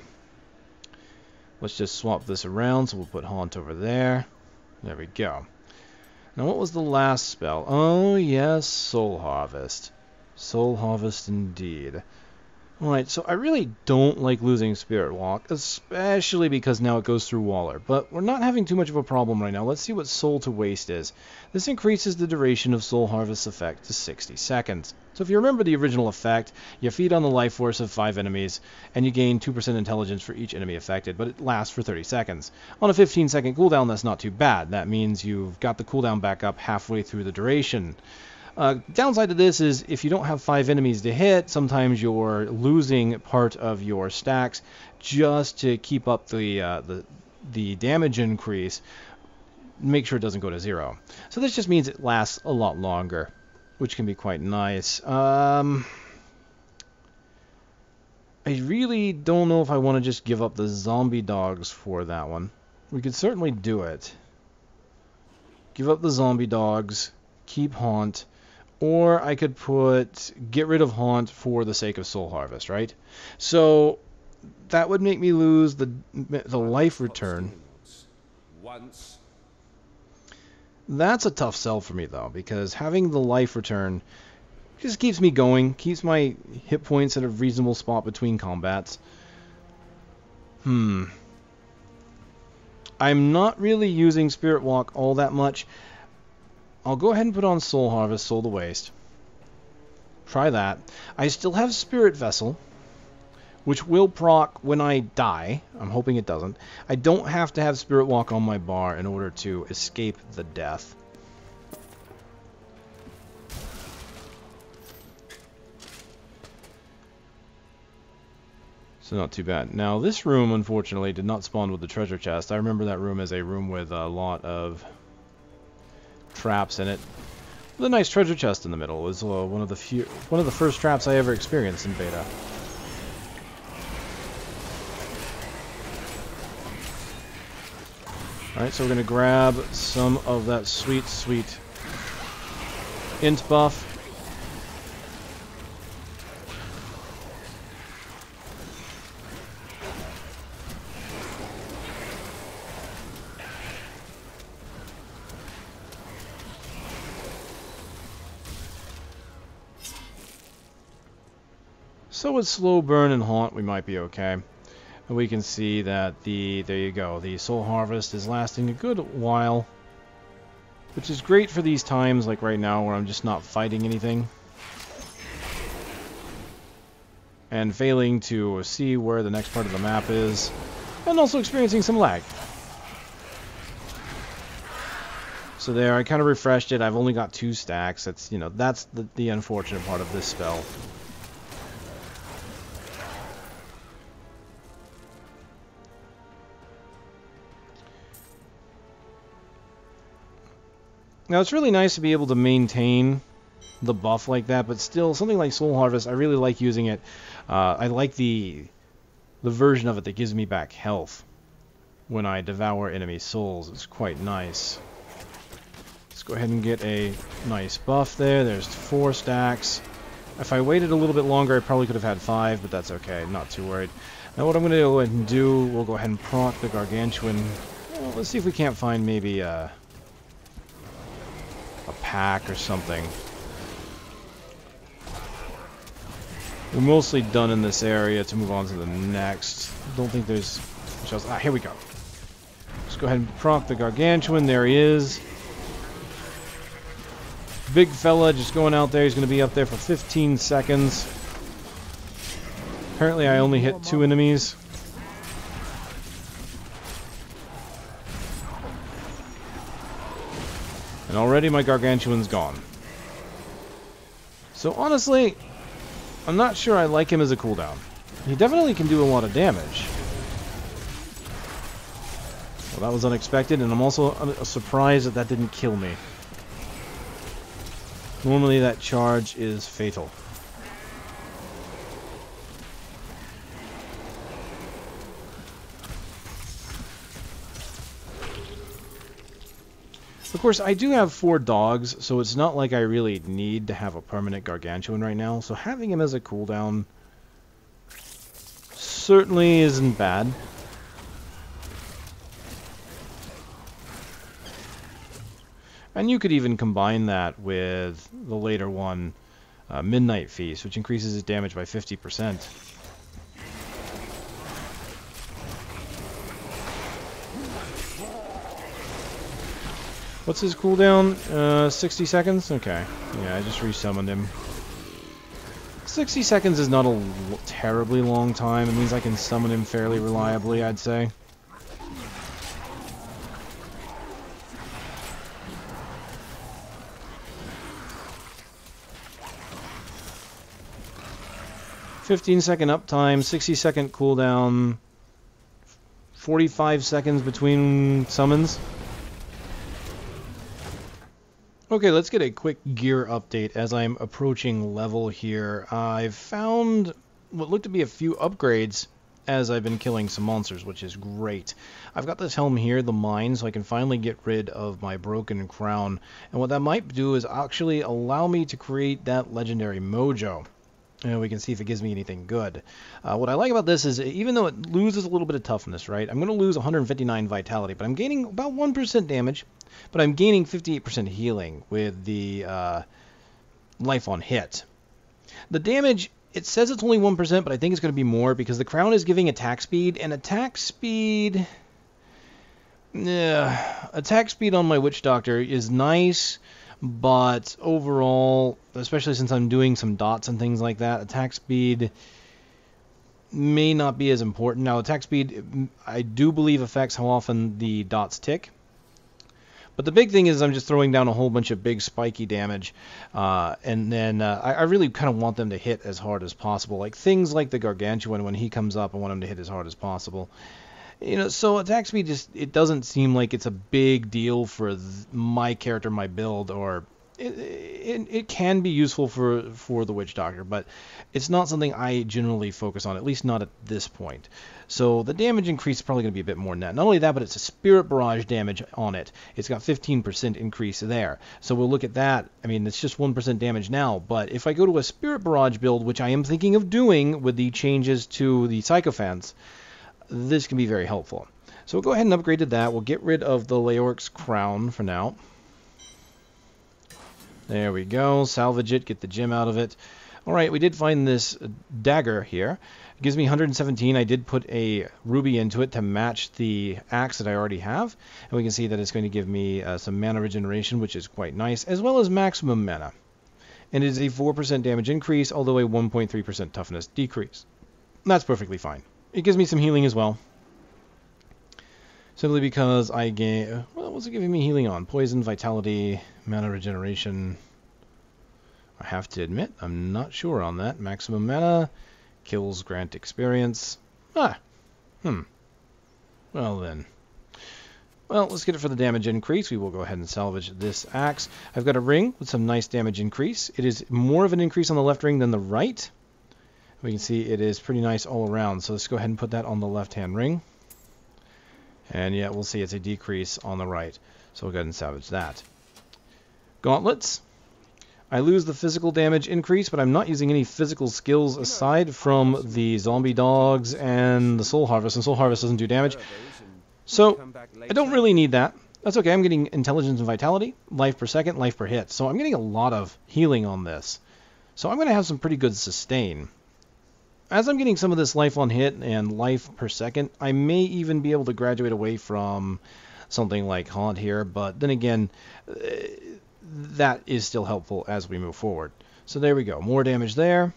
Let's just swap this around, so we'll put Haunt over there. There we go. Now what was the last spell? Oh yes, Soul Harvest. Soul Harvest indeed. Alright, so I really don't like losing Spirit Walk, especially because now it goes through Waller. But we're not having too much of a problem right now. Let's see what Soul to Waste is. This increases the duration of Soul Harvest's effect to 60 seconds. So if you remember the original effect, you feed on the life force of 5 enemies, and you gain 2% intelligence for each enemy affected, but it lasts for 30 seconds. On a 15-second cooldown, that's not too bad. That means you've got the cooldown back up halfway through the duration. Downside to this is if you don't have 5 enemies to hit, sometimes you're losing part of your stacks just to keep up the damage increase. Make sure it doesn't go to 0. So this just means it lasts a lot longer, which can be quite nice. I really don't know if I want to just give up the zombie dogs for that one. We could certainly do it. Give up the zombie dogs, keep Haunt. Or I could get rid of Haunt for the sake of Soul Harvest, right? So that would make me lose the life return. That's a tough sell for me though, because having the life return just keeps me going, keeps my hit points at a reasonable spot between combats. I'm not really using Spirit Walk all that much. I'll go ahead and put on Soul Harvest, Soul to Waste. Try that. I still have Spirit Vessel, which will proc when I die. I'm hoping it doesn't. I don't have to have Spirit Walk on my bar in order to escape the death. So not too bad. Now this room, unfortunately, did not spawn with the treasure chest. I remember that room as a room with a lot of traps in it. With a nice treasure chest in the middle. It was one of the first traps I ever experienced in beta. Alright, so we're going to grab some of that sweet, sweet int buff. So with Slow Burn and Haunt, we might be okay. And we can see that there you go, the Soul Harvest is lasting a good while, which is great for these times like right now where I'm just not fighting anything and failing to see where the next part of the map is, and also experiencing some lag. So there, I kind of refreshed it. I've only got 2 stacks. That's, you know, that's the unfortunate part of this spell. Now, it's really nice to be able to maintain the buff like that, but still, something like Soul Harvest, I really like using it. I like the version of it that gives me back health when I devour enemy souls. It's quite nice. Let's go ahead and get a nice buff there. There's 4 stacks. If I waited a little bit longer, I probably could have had 5, but that's okay. Not too worried. Now, what I'm going to go ahead and do, we'll go ahead and proc the Gargantuan. Well, let's see if we can't find maybe a pack or something. We're mostly done in this area to move on to the next. Don't think there's much else. Ah, here we go. Let's go ahead and proc the Gargantuan. There he is. Big fella just going out there. He's going to be up there for 15 seconds. Apparently I only hit 2 enemies. And already my Gargantuan's gone. So honestly, I'm not sure I like him as a cooldown. He definitely can do a lot of damage. Well, that was unexpected, and I'm also surprised that that didn't kill me. Normally that charge is fatal. Of course, I do have 4 dogs, so it's not like I really need to have a permanent Gargantuan right now, so having him as a cooldown certainly isn't bad. And you could even combine that with the later one, Midnight Feast, which increases his damage by 50%. What's his cooldown? 60 seconds? Okay. Yeah, I just resummoned him. 60 seconds is not a terribly long time. It means I can summon him fairly reliably, I'd say. "15-second uptime, 60-second cooldown, 45 seconds between summons." Okay, let's get a quick gear update as I'm approaching level here. I've found what looked to be a few upgrades as I've been killing some monsters, which is great. I've got this helm here, the Mine, so I can finally get rid of my broken crown. And what that might do is actually allow me to create that legendary mojo. And we can see if it gives me anything good. What I like about this is, even though it loses a little bit of toughness, right? I'm going to lose 159 vitality, but I'm gaining about 1% damage. But I'm gaining 58% healing with the life on hit. The damage, it says it's only 1%, but I think it's going to be more because the crown is giving attack speed, and attack speed on my Witch Doctor is nice, but overall, especially since I'm doing some dots and things like that, attack speed may not be as important. Now, attack speed, I do believe, affects how often the dots tick. But the big thing is I'm just throwing down a whole bunch of big spiky damage, and then I really kind of want them to hit as hard as possible. Like things like the Gargantuan, when he comes up, I want him to hit as hard as possible. You know, so attack speed just, it doesn't seem like it's a big deal for my character, my build, or it can be useful for the Witch Doctor, but it's not something I generally focus on, at least not at this point. So the damage increase is probably going to be a bit more net. Not only that, but it's a Spirit Barrage damage on it. It's got 15% increase there. So we'll look at that. I mean, it's just 1% damage now, but if I go to a Spirit Barrage build, which I am thinking of doing with the changes to the Sycophants, this can be very helpful. So we'll go ahead and upgrade to that. We'll get rid of the Leoric's Crown for now. There we go. Salvage it, get the gem out of it. Alright, we did find this dagger here. It gives me 117. I did put a ruby into it to match the axe that I already have. And we can see that it's going to give me some mana regeneration, which is quite nice, as well as maximum mana. And it is a 4% damage increase, although a 1.3% toughness decrease. That's perfectly fine. It gives me some healing as well. Simply because I gain... Well, what's it giving me healing on? Poison, vitality, mana regeneration... I have to admit, I'm not sure on that. Maximum mana, kills grant experience. Well then. Well, let's get it for the damage increase. We will go ahead and salvage this axe. I've got a ring with some nice damage increase. It is more of an increase on the left ring than the right. We can see it is pretty nice all around. So let's go ahead and put that on the left-hand ring. And yeah, we'll see it's a decrease on the right. So we'll go ahead and salvage that. Gauntlets. I lose the physical damage increase, but I'm not using any physical skills aside from the zombie dogs and the soul harvest, and soul harvest doesn't do damage. So, I don't really need that. That's okay, I'm getting intelligence and vitality, life per second, life per hit. So I'm getting a lot of healing on this. So I'm going to have some pretty good sustain. As I'm getting some of this life on hit and life per second, I may even be able to graduate away from something like Haunt here, but then again... that is still helpful as we move forward. So there we go. More damage there.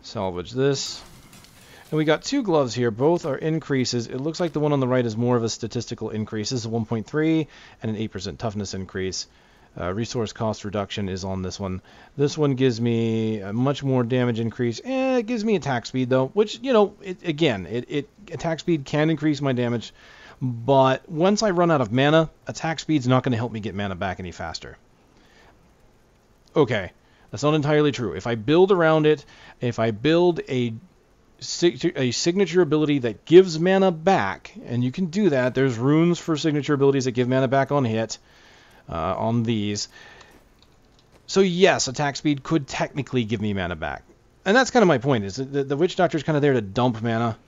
Salvage this. And we got two gloves here. Both are increases. It looks like the one on the right is more of a statistical increase. This is a 1.3 and an 8% toughness increase. Resource cost reduction is on this one. This one gives me a much more damage increase. It gives me attack speed though, which, you know, attack speed can increase my damage. But once I run out of mana, attack speed's not going to help me get mana back any faster. Okay, that's not entirely true. If I build around it, if I build a signature ability that gives mana back, and you can do that, there's runes for signature abilities that give mana back on hit, on these. So yes, attack speed could technically give me mana back. And that's kind of my point, is that the Witch Doctor is kind of there to dump mana,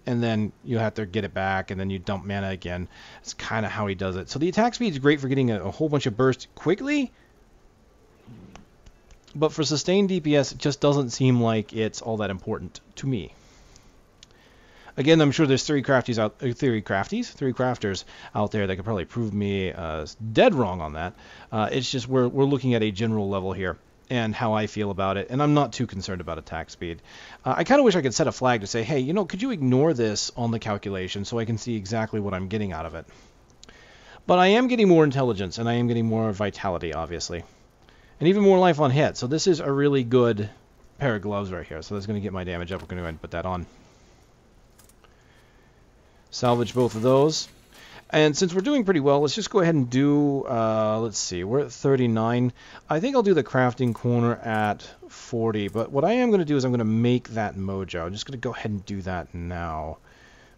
and then you have to get it back, and then you dump mana again. That's kind of how he does it. So the attack speed is great for getting a whole bunch of bursts quickly, but for sustained DPS, it just doesn't seem like it's all that important to me. Again, I'm sure there's three crafters out there that could probably prove me dead wrong on that. It's just we're looking at a general level here and how I feel about it, and I'm not too concerned about attack speed. I kind of wish I could set a flag to say, hey, you know, could you ignore this on the calculation so I can see exactly what I'm getting out of it. But I am getting more intelligence, and I am getting more vitality, obviously. And even more life on hit, so this is a really good pair of gloves right here. So that's going to get my damage up. We're going to go ahead and put that on. Salvage both of those. And since we're doing pretty well, let's just go ahead and do, let's see, we're at 39. I think I'll do the crafting corner at 40, but what I am going to do is I'm going to make that mojo. I'm just going to go ahead and do that now.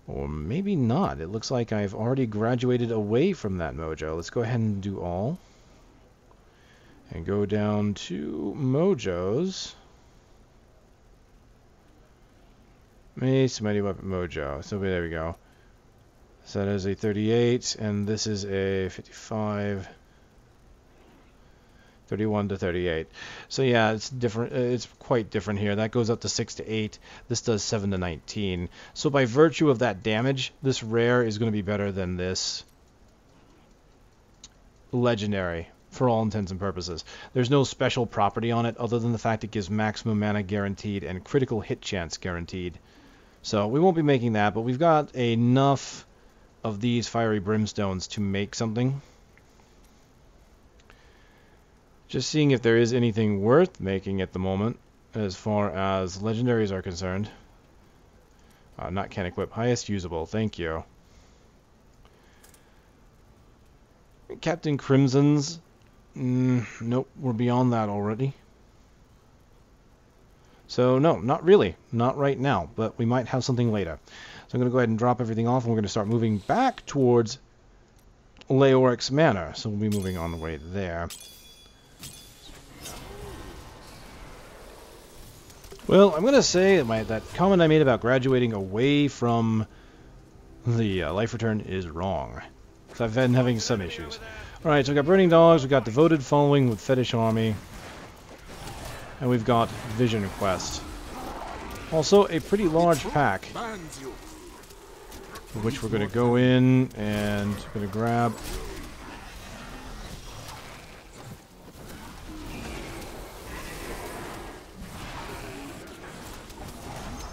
Or maybe not. It looks like I've already graduated away from that mojo. Let's go ahead and do all. And go down to mojos. Mace, Mighty Weapon Mojo. So there we go. So that is a 38, and this is a 55, 31 to 38. So yeah, it's different. It's quite different here. That goes up to 6 to 8. This does 7 to 19. So by virtue of that damage, this rare is going to be better than this legendary for all intents and purposes. There's no special property on it other than the fact it gives maximum mana guaranteed and critical hit chance guaranteed. So we won't be making that, but we've got enough of these fiery brimstones to make something. Just seeing if there is anything worth making at the moment as far as legendaries are concerned. Not can equip. Highest usable. Thank you. Captain Crimson's. Nope, we're beyond that already. So no, not really. Not right now, but we might have something later. So I'm going to go ahead and drop everything off, and we're going to start moving back towards Leoric's Manor. So we'll be moving on the way there. Well, I'm going to say that comment I made about graduating away from the life return is wrong. I've been having some issues. Alright, so we've got Burning Dogs, we've got Devoted Following with Fetish Army, and we've got Vision Quest. Also, a pretty large pack, which we're going to go in and going to grab.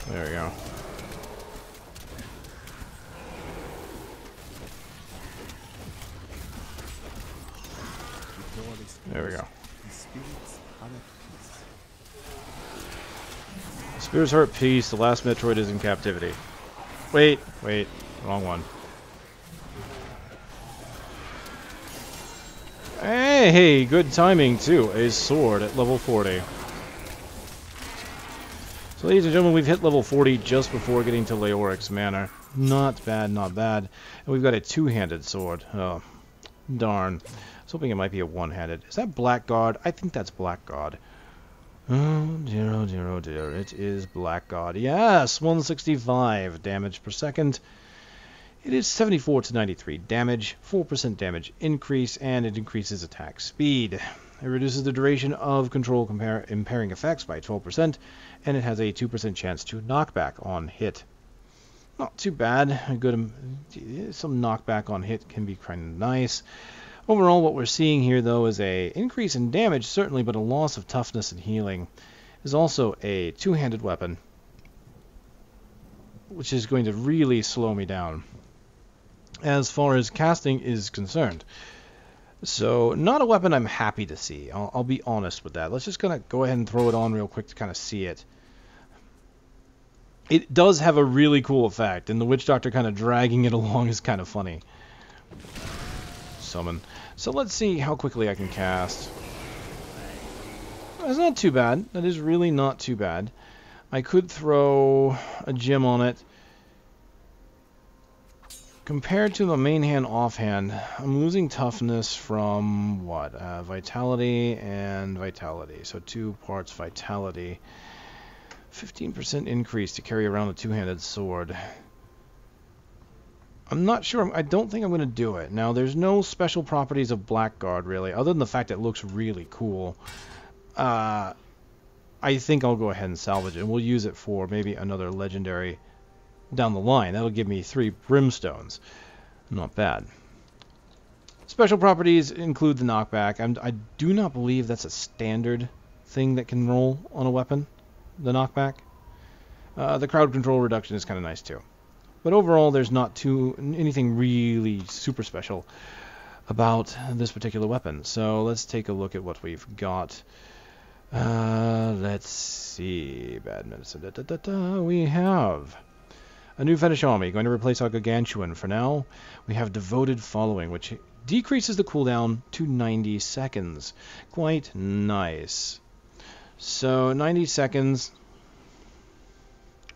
There we go. There we go. Spirits are at peace. The last Metroid is in captivity. Wait, wrong one. Hey, good timing too. A sword at level 40. So, ladies and gentlemen, we've hit level 40 just before getting to Leoric's Manor. Not bad, not bad. And we've got a two-handed sword. Oh, darn. I was hoping it might be a one-handed. Is that Blackguard? I think that's Blackguard. Oh dear, oh dear, oh dear. It is Blackguard. Yes, 165 damage per second. It is 74 to 93 damage, 4% damage increase, and it increases attack speed. It reduces the duration of control impairing effects by 12%, and it has a 2% chance to knockback on hit. Not too bad. Some knockback on hit can be kind of nice. Overall, what we're seeing here, though, is a increase in damage, certainly, but a loss of toughness and healing. Is also a two-handed weapon, which is going to really slow me down as far as casting is concerned. So, not a weapon I'm happy to see. I'll be honest with that. Let's just kind of go ahead and throw it on real quick to kind of see it. It does have a really cool effect, and the Witch Doctor kind of dragging it along is kind of funny. Summon. So let's see how quickly I can cast. That's not too bad. That is really not too bad. I could throw a gem on it. Compared to the main hand offhand, I'm losing toughness from what? Vitality and vitality. So 2 parts vitality. 15% increase to carry around a two-handed sword. I'm not sure. I don't think I'm going to do it. Now, there's no special properties of Blackguard, really, other than the fact it looks really cool. I think I'll go ahead and salvage it, and we'll use it for maybe another legendary down the line. That'll give me 3 brimstones. Not bad. Special properties include the knockback. I do not believe that's a standard thing that can roll on a weapon, the knockback. The crowd control reduction is kind of nice, too. But overall, there's not anything really super special about this particular weapon. So let's take a look at what we've got. Let's see. Bad medicine. We have a new Fetish Army, going to replace our Gargantuan for now. We have Devoted Following, which decreases the cooldown to 90 seconds. Quite nice. So 90 seconds...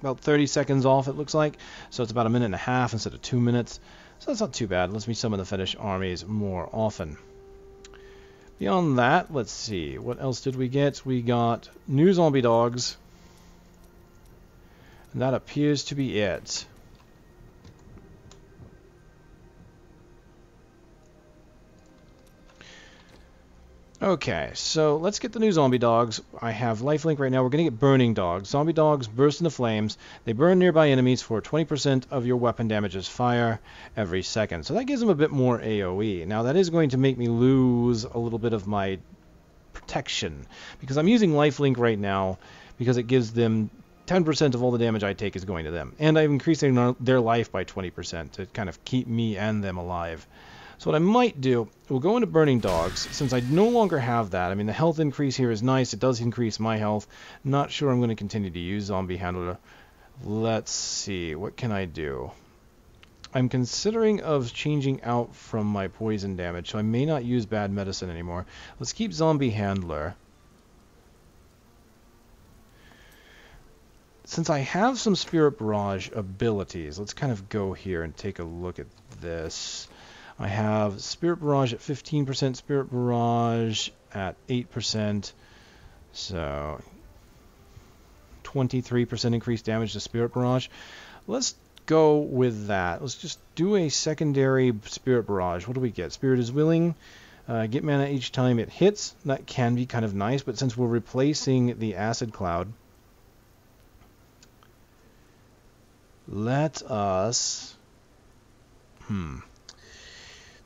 about 30 seconds off, it looks like. So it's about 1.5 minutes instead of 2 minutes. So that's not too bad. Lets me summon the Fetish armies more often. Beyond that, let's see. What else did we get? We got new zombie dogs. And that appears to be it. Okay, so let's get the new zombie dogs. I have lifelink right now. We're going to get burning dogs. Zombie dogs burst into flames. They burn nearby enemies for 20% of your weapon damage as fire every second. So that gives them a bit more AoE. Now that is going to make me lose a little bit of my protection, because I'm using lifelink right now because it gives them 10% of all the damage I take is going to them. And I'm increasing their life by 20% to kind of keep me and them alive. So what I might do, we'll go into Burning Dogs, since I no longer have that. I mean, the health increase here is nice. It does increase my health. Not sure I'm going to continue to use Zombie Handler. Let's see. What can I do? I'm considering of changing out from my poison damage, so I may not use Bad Medicine anymore. Let's keep Zombie Handler. Since I have some Spirit Barrage abilities, let's kind of go here and take a look at this. I have Spirit Barrage at 15%, Spirit Barrage at 8%, so 23% increased damage to Spirit Barrage. Let's go with that. Let's just do a secondary Spirit Barrage. What do we get? Spirit is Willing. Get mana each time it hits. That can be kind of nice, but since we're replacing the Acid Cloud, let us...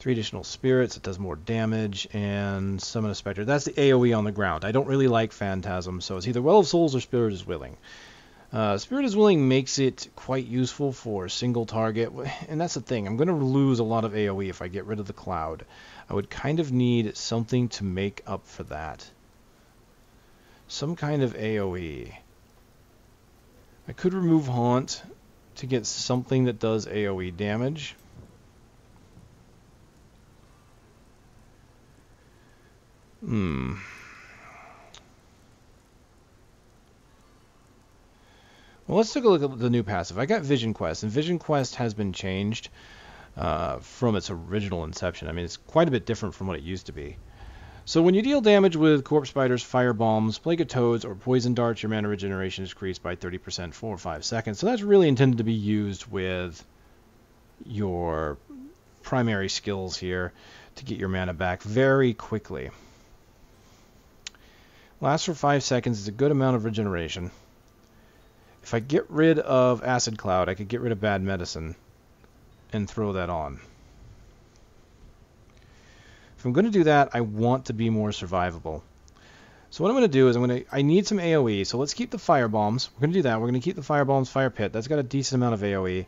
3 additional spirits, it does more damage, and summon a specter. That's the AoE on the ground. I don't really like Phantasm, so it's either Well of Souls or Spirit is Willing. Spirit is Willing makes it quite useful for single target, and that's the thing. I'm going to lose a lot of AoE if I get rid of the cloud. I would kind of need something to make up for that. Some kind of AoE. I could remove Haunt to get something that does AoE damage. Well, let's take a look at the new passive. I got Vision Quest, and Vision Quest has been changed from its original inception. I mean, it's quite a bit different from what it used to be. So when you deal damage with Corpse Spiders, Firebombs, Plague of Toads, or Poison Darts, your mana regeneration is increased by 30% for 5 seconds. So that's really intended to be used with your primary skills here to get your mana back very quickly. Lasts for 5 seconds, is a good amount of regeneration. If I get rid of Acid Cloud, I could get rid of Bad Medicine and throw that on. If I'm going to do that, I want to be more survivable. So what I'm going to do is I need some AoE, so let's keep the Firebombs. We're going to do that. We're going to keep the Firebombs, Fire Pit. That's got a decent amount of AoE.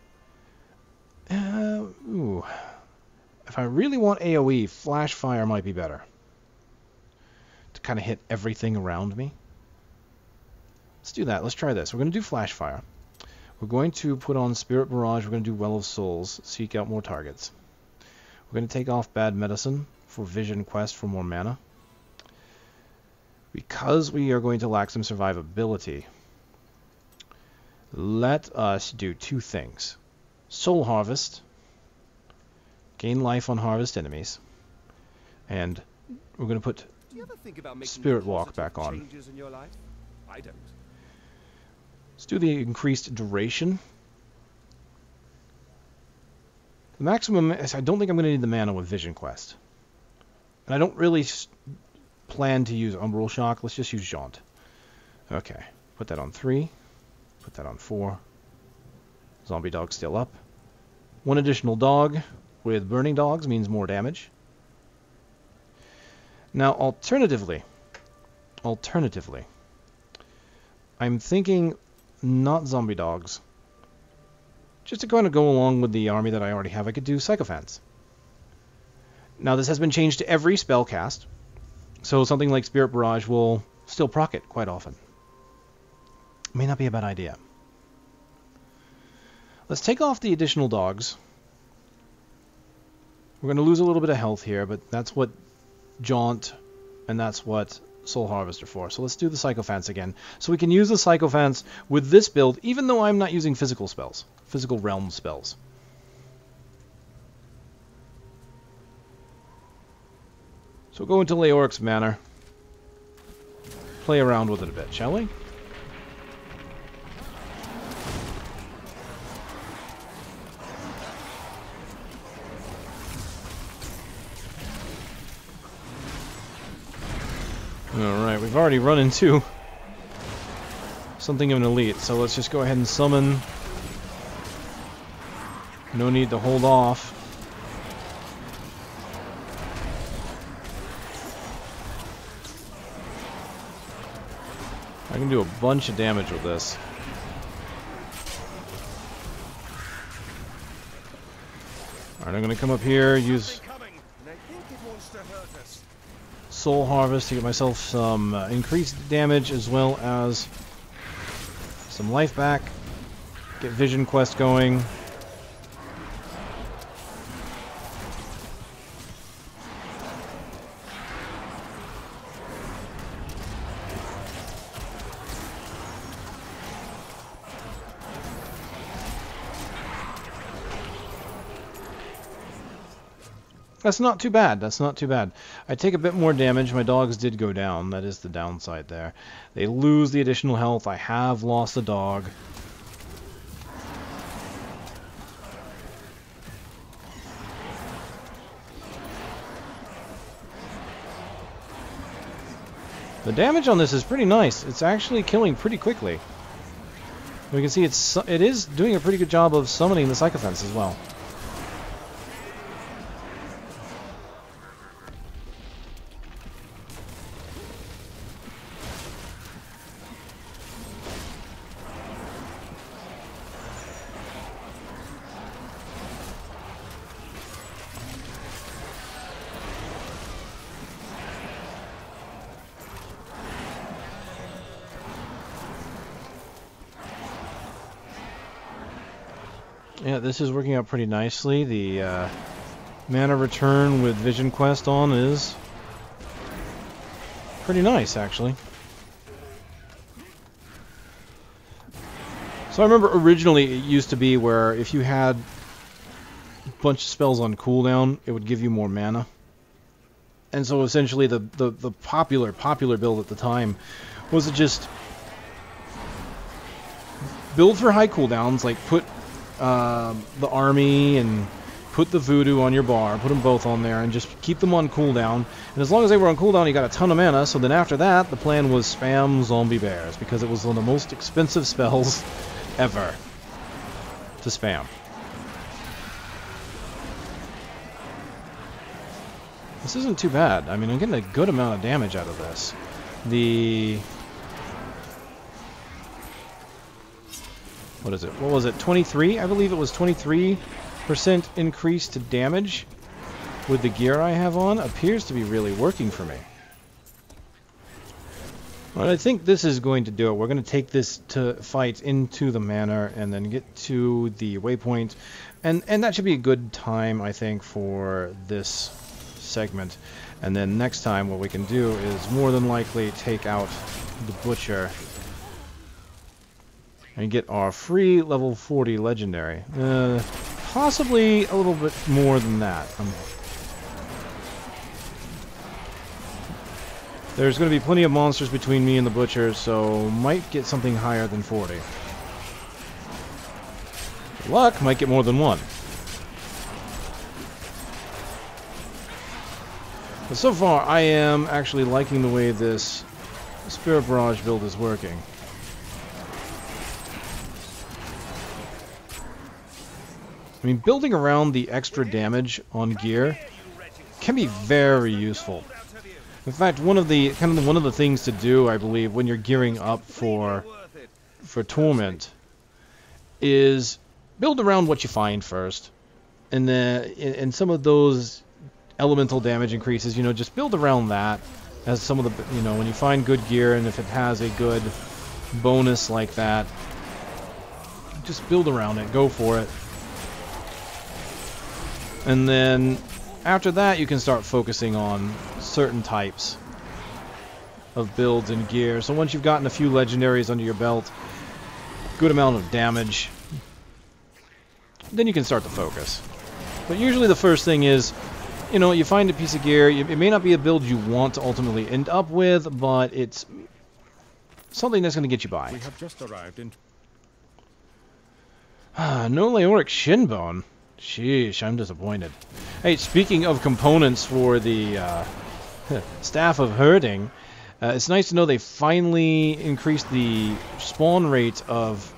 If I really want AoE, Flash Fire might be better. To kind of hit everything around me. Let's do that. Let's try this. We're going to do Flash Fire. We're going to put on Spirit Barrage. We're going to do Well of Souls. Seek out more targets. We're going to take off Bad Medicine for Vision Quest for more mana. Because we are going to lack some survivability, let us do 2 things. Soul Harvest. Gain life on harvest enemies. And we're going to put Spirit Walk back on. I don't. Let's do the increased duration. The maximum is, I don't think I'm going to need the mana with Vision Quest. And I don't really plan to use Umbral Shock. Let's just use Jaunt. Okay. Put that on 3. Put that on 4. Zombie Dog still up. 1 additional dog with Burning Dogs means more damage. Now, alternatively, I'm thinking not Zombie Dogs. Just to kind of go along with the army that I already have, I could do Sycophants. Now, this has been changed to every spell cast, so something like Spirit Barrage will still proc it quite often. May not be a bad idea. Let's take off the additional dogs. We're going to lose a little bit of health here, but that's what Jaunt and that's what Soul Harvest are for. So let's do the Sycophants again. So we can use the Sycophants with this build, even though I'm not using physical spells. Physical realm spells. So we'll go into Leoric's Manor. Play around with it a bit, shall we? Alright, we've already run into something of an elite, so let's just go ahead and summon. No need to hold off. I can do a bunch of damage with this. Alright, I'm going to come up here, use Soul Harvest to get myself some increased damage as well as some life back. Get Vision Quest going. That's not too bad. That's not too bad. I take a bit more damage. My dogs did go down. That is the downside there. They lose the additional health. I have lost a dog. The damage on this is pretty nice. It's actually killing pretty quickly. We can see it is doing a pretty good job of summoning the Sycophants as well. Yeah, this is working out pretty nicely. The mana return with Vision Quest on is pretty nice, actually. So I remember originally it used to be where if you had a bunch of spells on cooldown, it would give you more mana. And so essentially the popular build at the time was to just build for high cooldowns, like put the army and put the voodoo on your bar, put them both on there, and just keep them on cooldown. And as long as they were on cooldown, you got a ton of mana. So then after that, the plan was spam zombie bears, because it was one of the most expensive spells ever to spam. This isn't too bad. I mean, I'm getting a good amount of damage out of this. What is it? What was it? 23? I believe it was 23% increase to damage with the gear I have on. Appears to be really working for me. Well, I think this is going to do it. We're going to take this to fight into the manor and then get to the waypoint. And that should be a good time, I think, for this segment. And then next time what we can do is more than likely take out the butcher and get our free level 40 legendary. Possibly a little bit more than that. There's going to be plenty of monsters between me and the butcher, so might get something higher than 40. Good luck, might get more than one. But so far, I am actually liking the way this Spirit Barrage build is working. I mean, building around the extra damage on gear can be very useful. In fact, one of the things to do, I believe, when you're gearing up for Torment, is build around what you find first, and then and some of those elemental damage increases, you know, just build around that. As some of the, you know, when you find good gear and if it has a good bonus like that, just build around it, go for it. And then after that, you can start focusing on certain types of builds and gear. So once you've gotten a few legendaries under your belt, good amount of damage, then you can start to focus. But usually the first thing is, you know, you find a piece of gear. It may not be a build you want to ultimately end up with, but it's something that's going to get you by. We have just arrived in... No Leoric Shinbone. Sheesh, I'm disappointed. Hey, speaking of components for the Staff of Herding, it's nice to know they finally increased the spawn rate of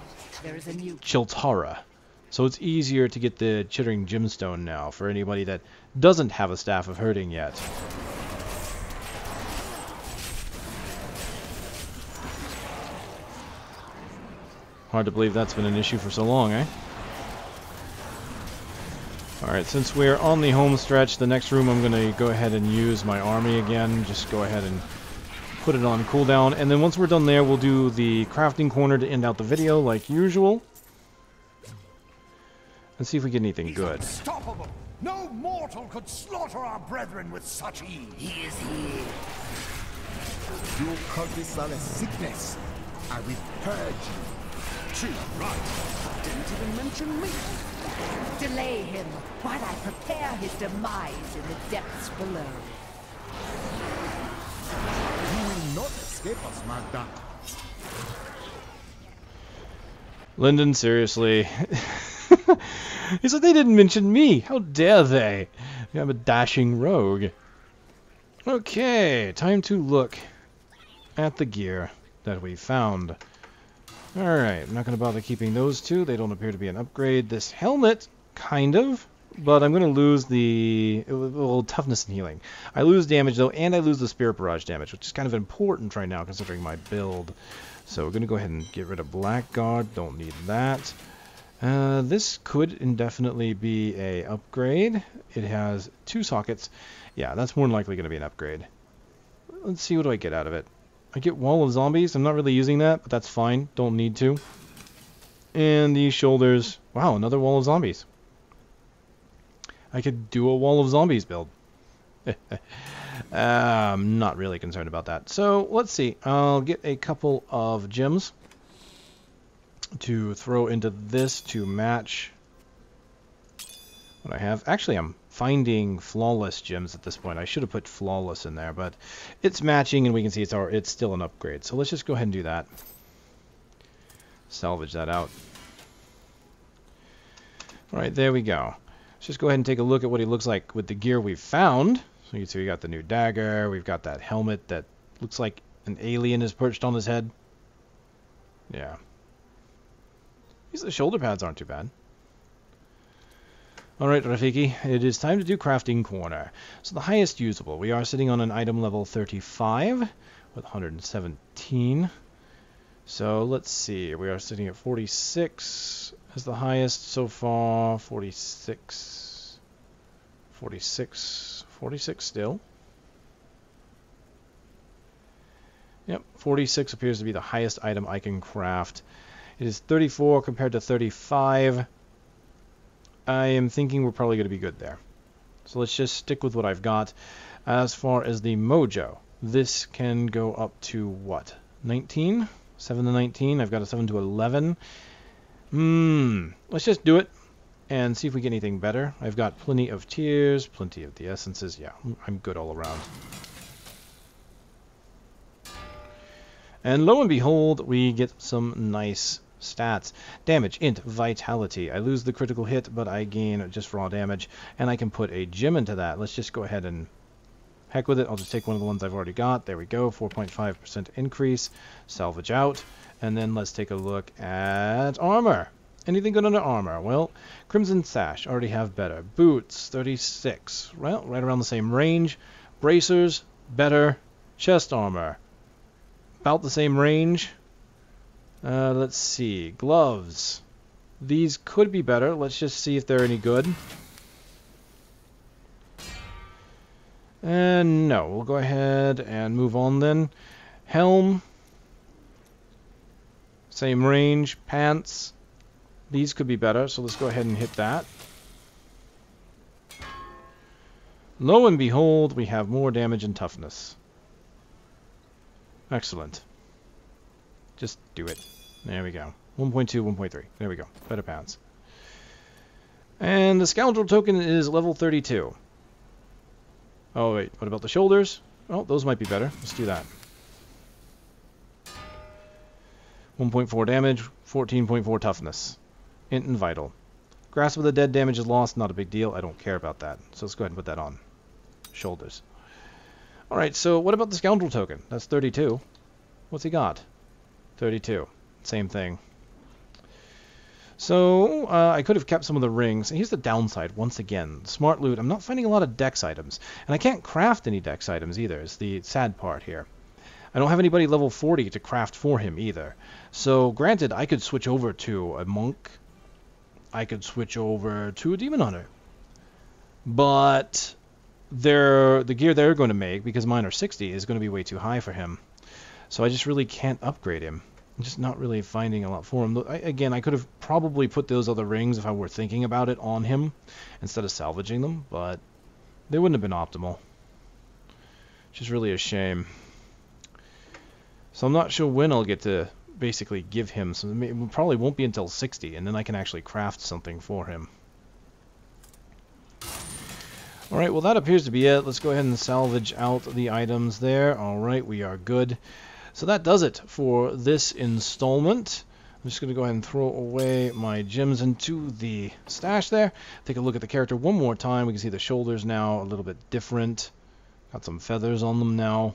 Chiltara. So it's easier to get the Chittering Gemstone now for anybody that doesn't have a Staff of Herding yet. Hard to believe that's been an issue for so long, eh? Alright, since we're on the home stretch, the next room I'm going to go ahead and use my army again. Just go ahead and put it on cooldown. And then once we're done there, we'll do the crafting corner to end out the video like usual. And see if we get anything good. Unstoppable! No mortal could slaughter our brethren with such ease. He is here. You call this a sickness. I will purge you. True, right. Didn't even mention me. Delay him while I prepare his demise in the depths below. You will not escape us, Magda. Lyndon, seriously. He said they didn't mention me. How dare they? I'm a dashing rogue. Okay, time to look at the gear that we found. Alright, I'm not going to bother keeping those two. They don't appear to be an upgrade. This helmet, kind of, but I'm going to lose the toughness and healing. I lose damage, though, and I lose the Spirit Barrage damage, which is kind of important right now, considering my build. So we're going to go ahead and get rid of Blackguard. Don't need that. This could indefinitely be a upgrade. It has 2 sockets. Yeah, that's more than likely going to be an upgrade. Let's see, what do I get out of it? I get Wall of Zombies. I'm not really using that, but that's fine. Don't need to. And these shoulders. Wow, another Wall of Zombies. I could do a Wall of Zombies build. I'm not really concerned about that. So, let's see. I'll get a couple of gems to throw into this to match what I have. Actually, I'm finding flawless gems at this point. I should have put flawless in there, but it's matching, and we can see it's still an upgrade. So let's just go ahead and do that. Salvage that out. All right, there we go. Let's just go ahead and take a look at what he looks like with the gear we've found. So you can see we got the new dagger. We've got that helmet that looks like an alien is perched on his head. Yeah. The shoulder pads aren't too bad. Alright, Rafiki, it is time to do Crafting Corner. So the highest usable, we are sitting on an item level 35 with 117. So let's see, we are sitting at 46 as the highest so far. 46 still. Yep, 46 appears to be the highest item I can craft. It is 34 compared to 35. I am thinking we're probably going to be good there. So let's just stick with what I've got. As far as the mojo, this can go up to what? 19? 7 to 19. I've got a 7 to 11. Let's just do it and see if we get anything better. I've got plenty of tears, plenty of the essences. Yeah, I'm good all around. And lo and behold, we get some nice stats. Damage, int, vitality. I lose the critical hit, but I gain just raw damage, and I can put a gem into that. Let's just go ahead and heck with it. I'll just take one of the ones I've already got. There we go, 4.5% increase. Salvage out, and then let's take a look at armor. Anything good under armor? Well, Crimson Sash, already have better. Boots, 36. Well, right around the same range. Bracers, better. Chest armor, about the same range. Let's see. Gloves. These could be better. Let's just see if they're any good. And no. We'll go ahead and move on then. Helm. Same range. Pants. These could be better, so let's go ahead and hit that. Lo and behold, we have more damage and toughness. Excellent. Just do it. There we go. 1.2, 1.3. There we go. Better pants. And the Scoundrel token is level 32. Oh, wait. What about the shoulders? Oh, those might be better. Let's do that. 1.4 damage, 14.4 toughness. Int and vital. Grasp of the Dead damage is lost. Not a big deal. I don't care about that. So let's go ahead and put that on. Shoulders. Alright, so what about the Scoundrel token? That's 32. What's he got? 32. Same thing. So, I could have kept some of the rings. And here's the downside, once again. Smart loot. I'm not finding a lot of dex items. And I can't craft any dex items either. It's the sad part here. I don't have anybody level 40 to craft for him either. So, granted, I could switch over to a monk. I could switch over to a demon hunter. But the gear they're going to make, because mine are 60, is going to be way too high for him. So I just really can't upgrade him. I'm just not really finding a lot for him. Again, I could have probably put those other rings, if I were thinking about it, on him instead of salvaging them, but they wouldn't have been optimal. Which is really a shame. So I'm not sure when I'll get to basically give him some. It probably won't be until 60, and then I can actually craft something for him. Alright, well that appears to be it. Let's go ahead and salvage out the items there. Alright, we are good. So that does it for this installment. I'm just going to go ahead and throw away my gems into the stash there. Take a look at the character one more time. We can see the shoulders now a little bit different. Got some feathers on them now.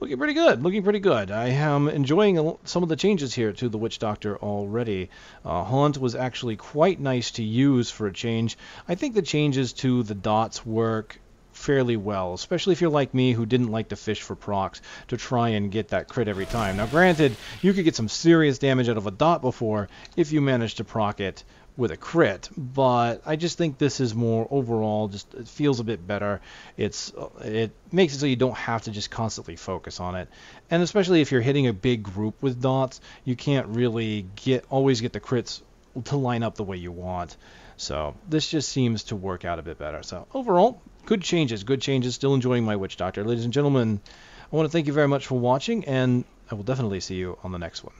looking pretty good. Looking pretty good. I am enjoying some of the changes here to the Witch Doctor already. Haunt was actually quite nice to use for a change. I think the changes to the dots work fairly well, especially if you're like me who didn't like to fish for procs to try and get that crit every time. Now granted, you could get some serious damage out of a dot before if you managed to proc it with a crit, but I just think this is more overall, just it feels a bit better. It makes it so you don't have to just constantly focus on it, and especially if you're hitting a big group with dots, you can't really always get the crits to line up the way you want. So this just seems to work out a bit better. So overall, good changes, good changes. Still enjoying my Witch Doctor. Ladies and gentlemen, I want to thank you very much for watching, and I will definitely see you on the next one.